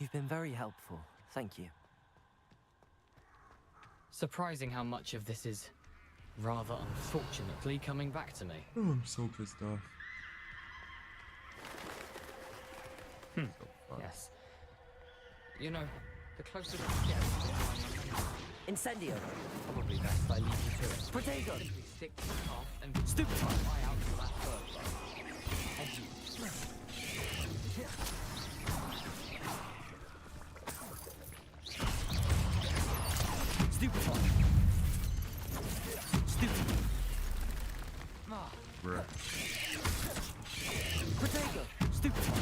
You've been very helpful. Thank you. Surprising how much of this is, rather unfortunately, coming back to me. Oh, I'm so pissed off. Yes. You know, the closer we get to it, Incendio. probably best I leave you to it. Potato. Simply stick to the path and stupefy my eye out for that bird. And you. Stupefy. Stupefy. Bruh. Potato. Stupefy.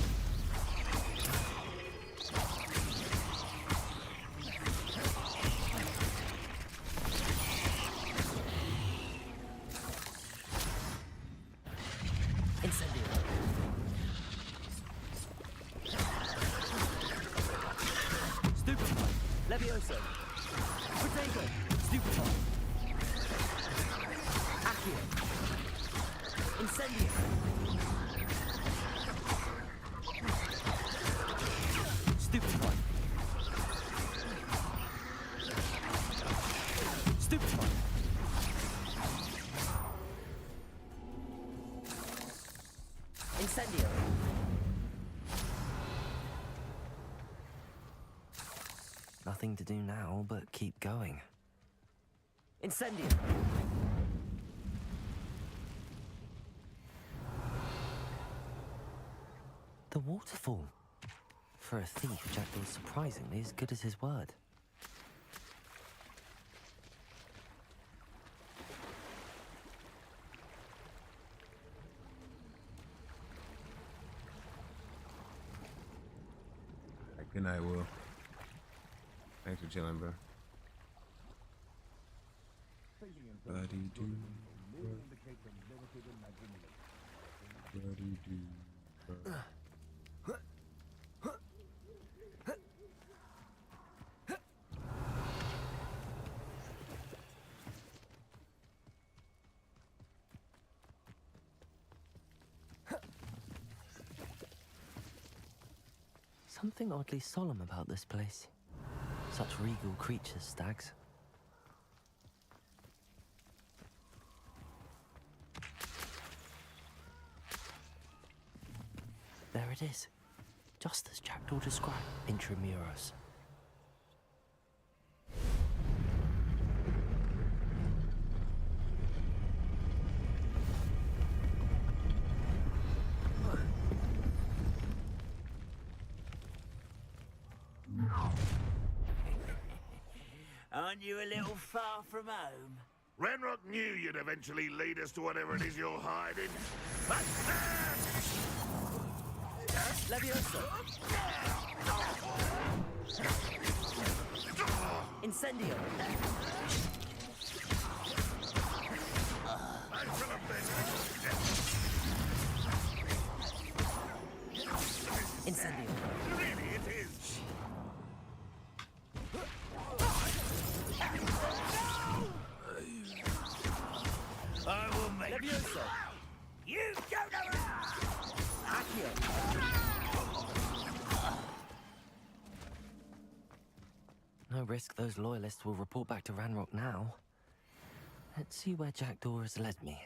Incendio! Stupefy! Stupefy! Incendio! Nothing to do now but keep going. Incendio! The waterfall. For a thief, Jackdaw's surprisingly as good as his word. Good night, Will. Thanks for chilling, bro. Buddy do. Buddy do. Something oddly solemn about this place. Such regal creatures, stags. There it is. Just as Jackdaw described, Intramuros. Aren't you a little far from home? Ranrock knew you'd eventually lead us to whatever it is you're hiding. Levioso! Incendio! Incendio! Really, it is. I will make Levioso! you don't know Accio! No risk those loyalists will report back to Ranrock now. Let's see where Jackdaw has led me.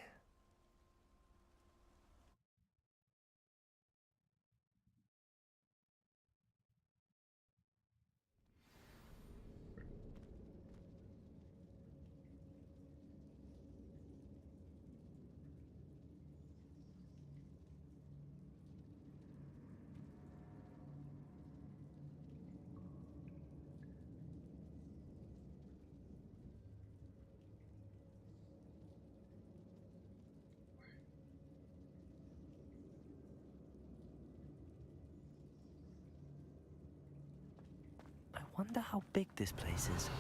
I wonder how big this place is.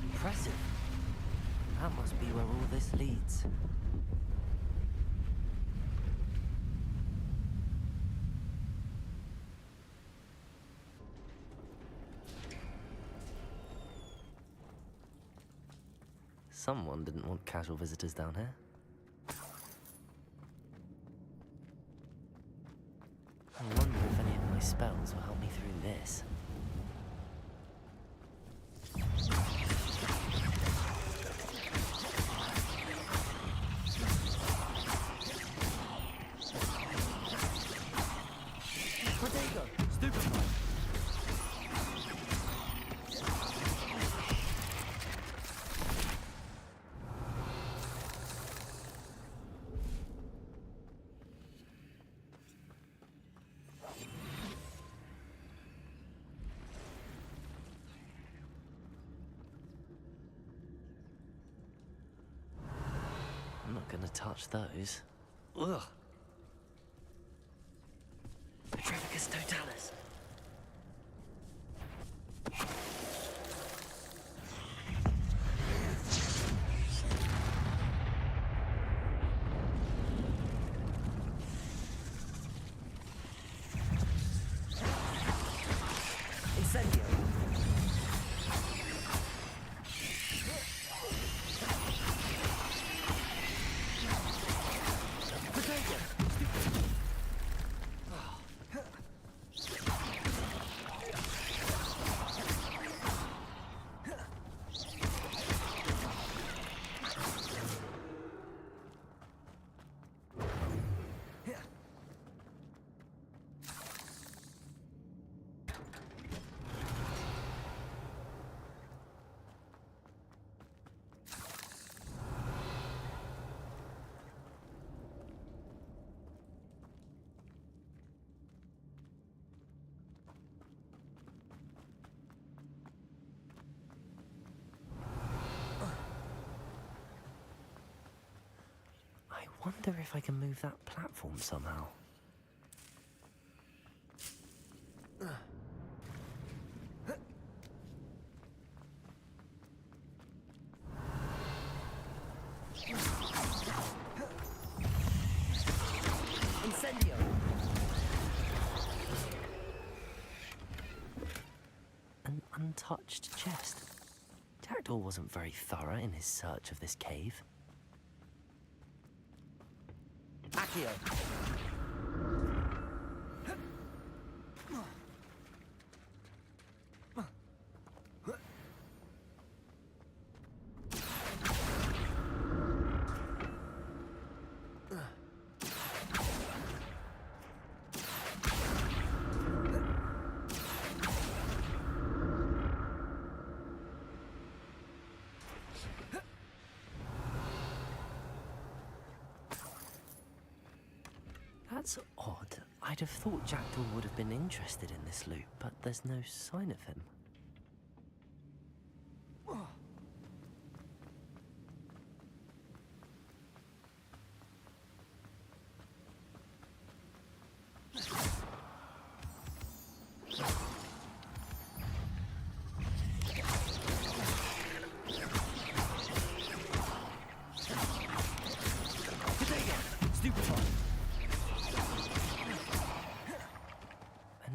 Impressive. That must be where all this leads. Someone didn't want casual visitors down here. I wonder if any of my spells will help me through this. Protego! Stupefy! I'm not gonna touch those. Ugh! Petrificus totalis! wonder if I can move that platform somehow. Incendio! An untouched chest. Jackdaw wasn't very thorough in his search of this cave. Accio! That's odd. I'd have thought Jackdaw would have been interested in this loot, but there's no sign of him.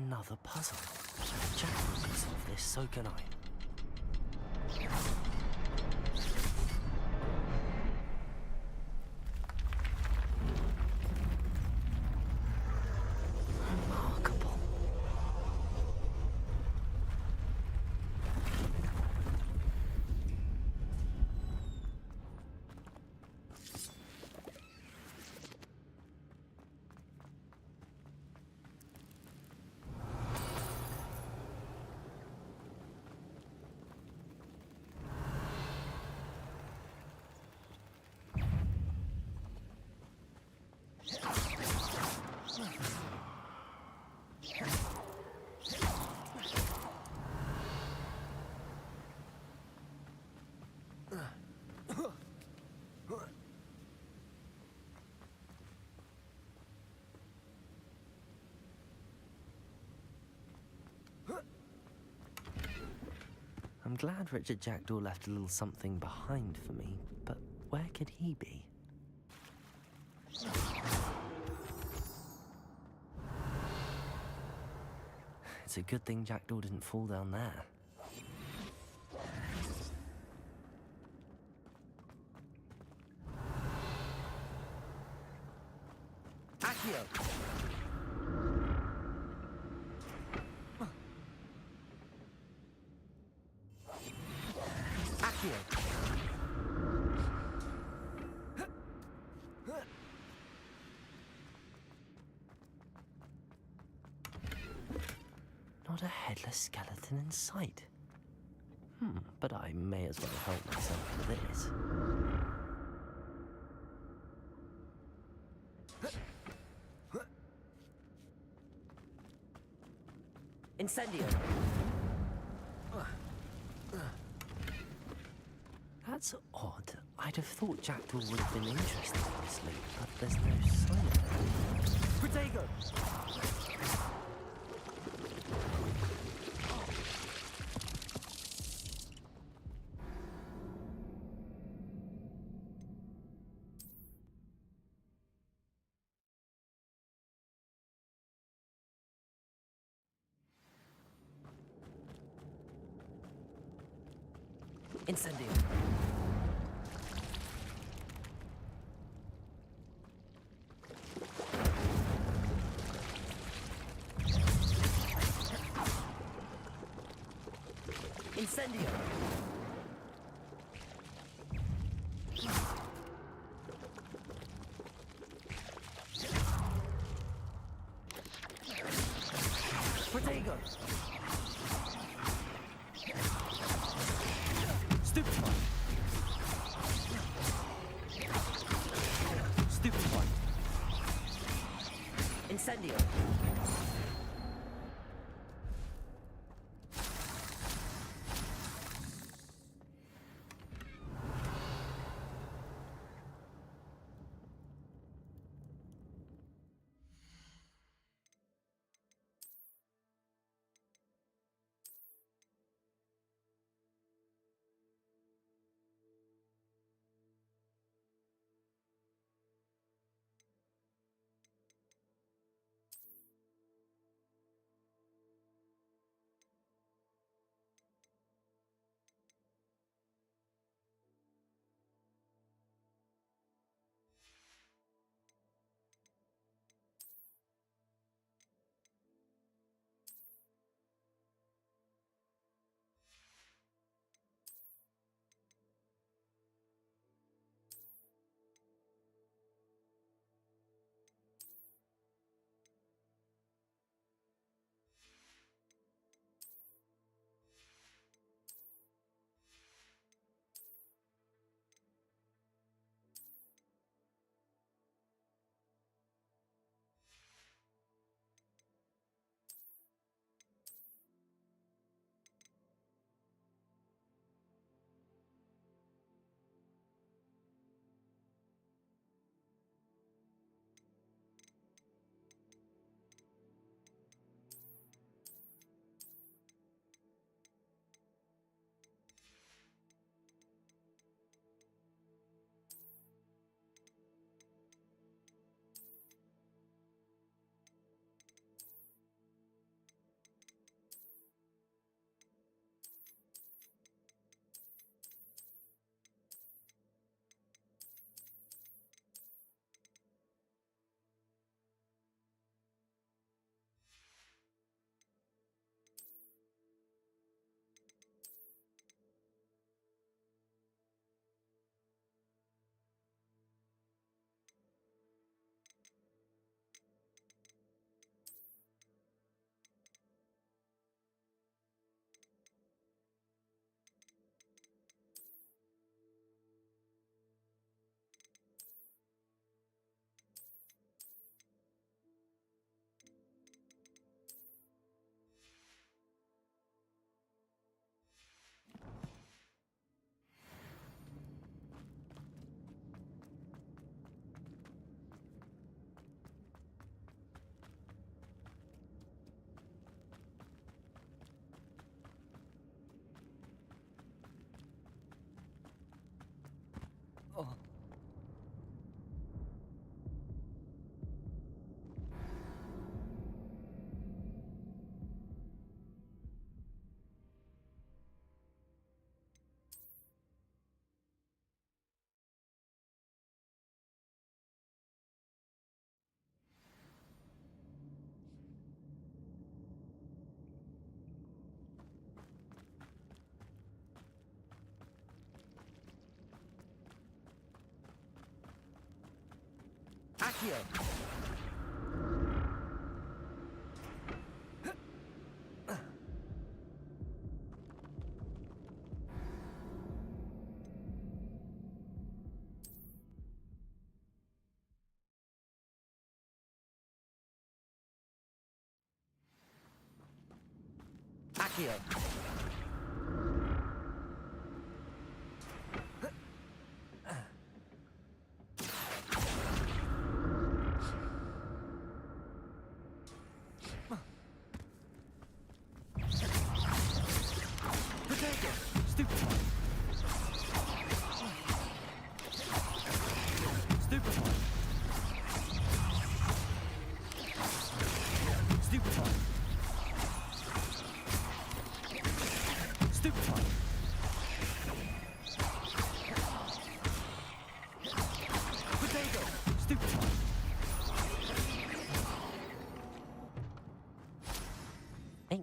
Another puzzle. If Jackdaw can solve this, so can I. Remarkable. I'm glad Richard Jackdaw left a little something behind for me, but where could he be? It's a good thing Jackdaw didn't fall down there. Accio! Not a headless skeleton in sight. But I may as well help myself to this. Incendio! That's odd. I'd have thought Jackdaw would have been interested in this loot, but there's no sign of him. Protego! Incendio! Incendio! Protego! Stupefy! Stupefy! Incendio! Accio! Accio!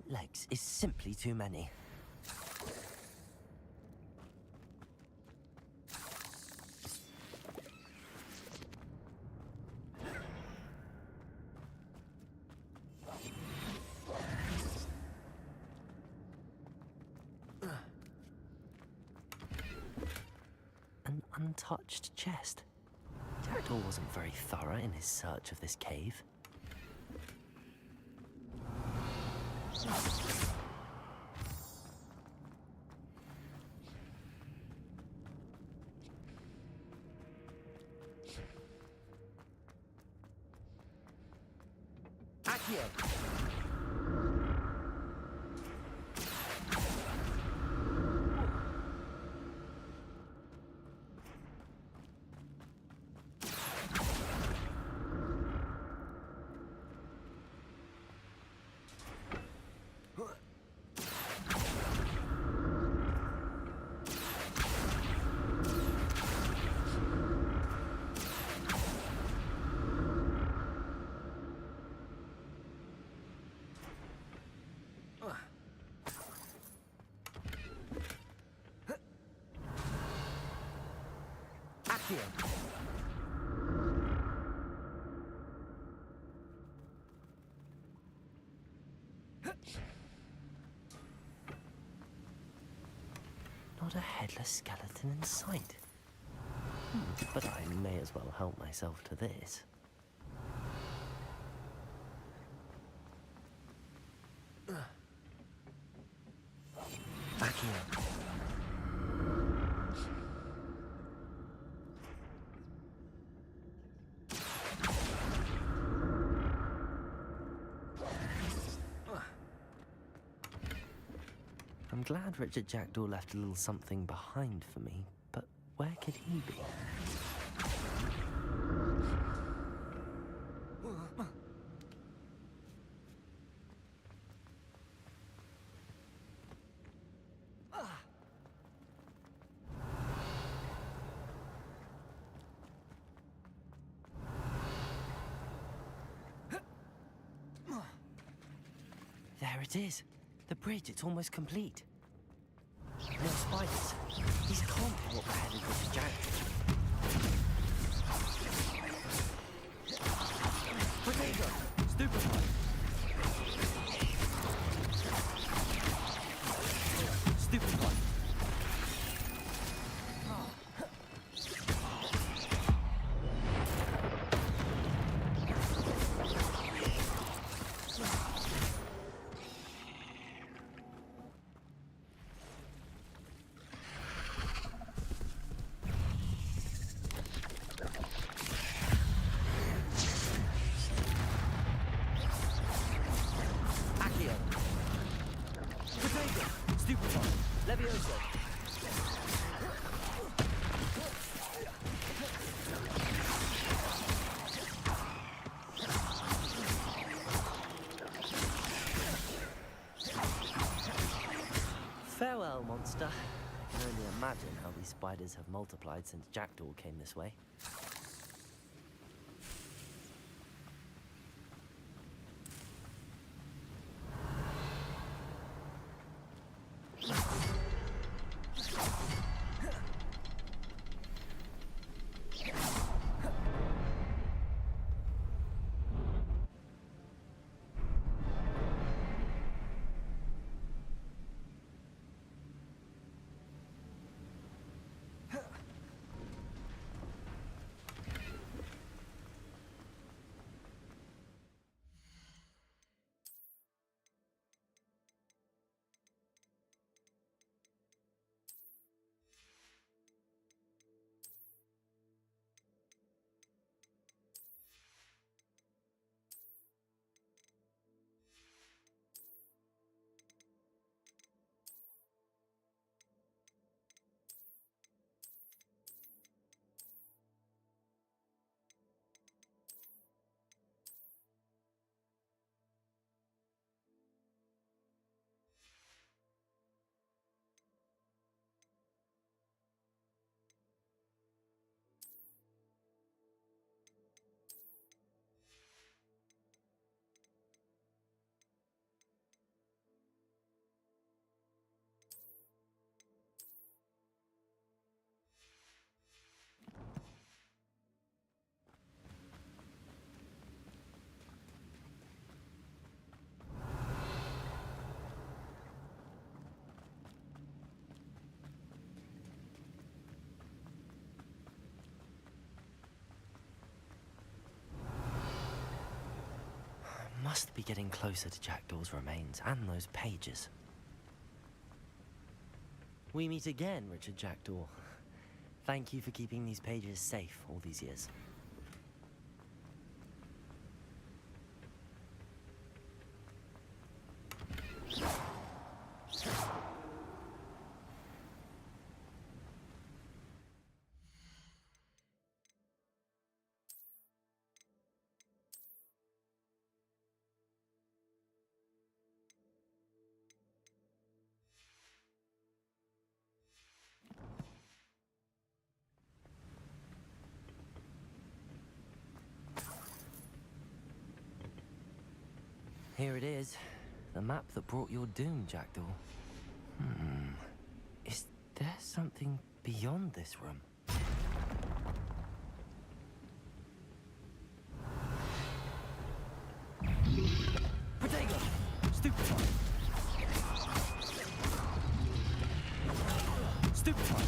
Legs is simply too many. An untouched chest. Jackdaw wasn't very thorough in his search of this cave. Accio! Not a headless skeleton in sight. But I may as well help myself to this. Back here. I'm glad Richard Jackdaw left a little something behind for me, but where could he be? There it is. The bridge, it's almost complete. No spiders. These can't be what were headed with the Jackdaw. Potato! Stupefy! Stupefy! imagine how these spiders have multiplied since Jackdaw came this way. Must be getting closer to Jackdaw's remains and those pages. We meet again, Richard Jackdaw. Thank you for keeping these pages safe all these years. Here it is, the map that brought your doom, Jackdaw. Is there something beyond this room? Protego! Stupefy! Stupefy!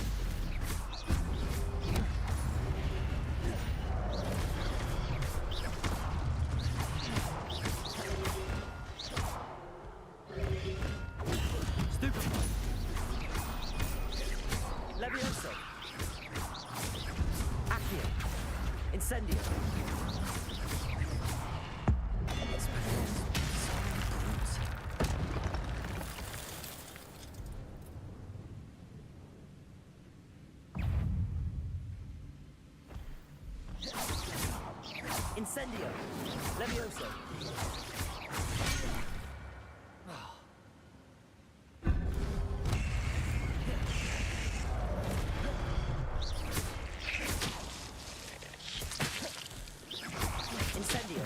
Levioso. Accio. Incendio. Incendio. Levioso. Incendio.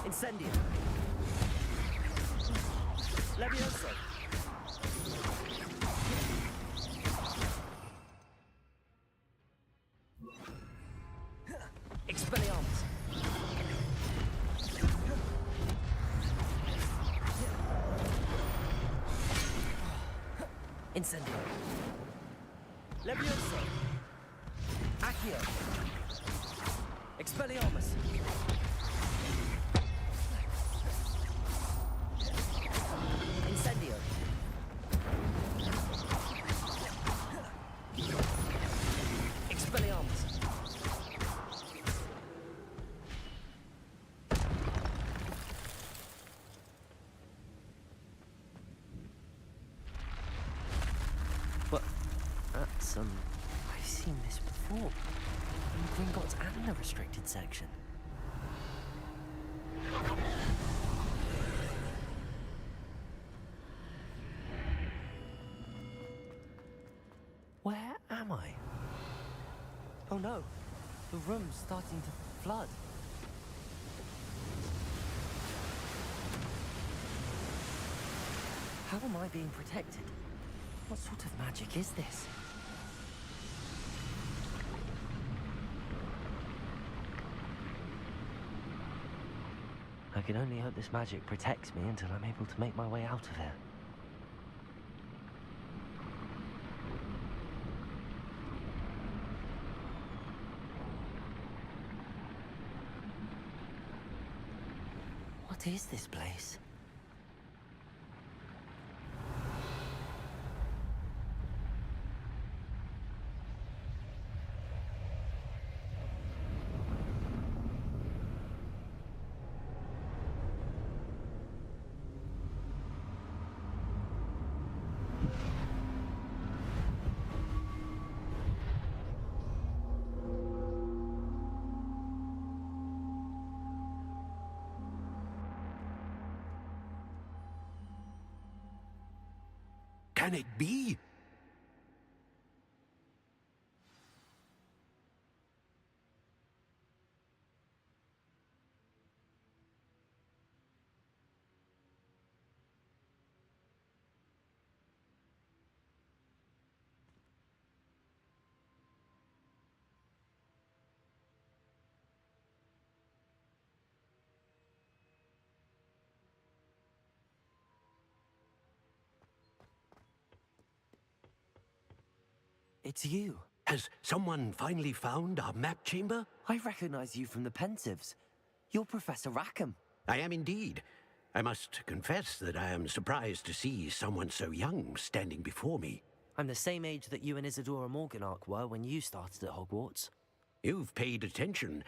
Incendio. Levioso. Expelliarmus. Incendio. Levioso. Accio. Expelliarmus. Incendio. Expelliarmus. I've seen this before. In Gringotts and the restricted section. Where am I? Oh no, the room's starting to flood. How am I being protected? What sort of magic is this? I can only hope this magic protects me until I'm able to make my way out of here. What is this place? Can it be? It's you. Has someone finally found our map chamber? I recognize you from the Pensives. You're Professor Rackham. I am indeed. I must confess that I am surprised to see someone so young standing before me. I'm the same age that you and Isadora Morganark were when you started at Hogwarts. You've paid attention,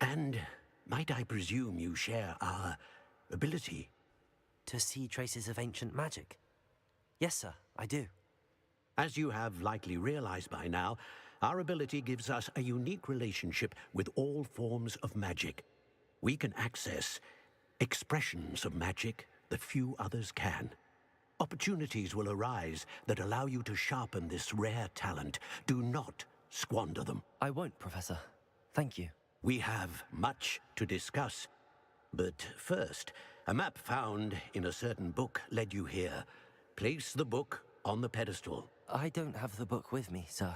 and might I presume you share our ability? To see traces of ancient magic? Yes, sir, I do. As you have likely realized by now, our ability gives us a unique relationship with all forms of magic. We can access expressions of magic that few others can. Opportunities will arise that allow you to sharpen this rare talent. Do not squander them. I won't, Professor. Thank you. We have much to discuss. But first, a map found in a certain book led you here. Place the book on the pedestal. I don't have the book with me, sir.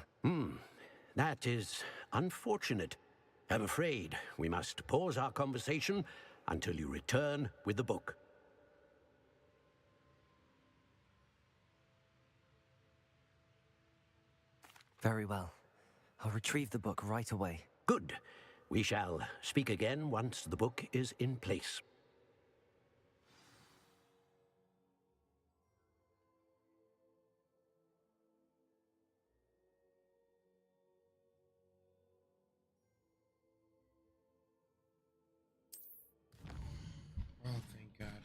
That is unfortunate. I'm afraid we must pause our conversation until you return with the book. Very well. I'll retrieve the book right away. Good. We shall speak again once the book is in place. Oh, thank God.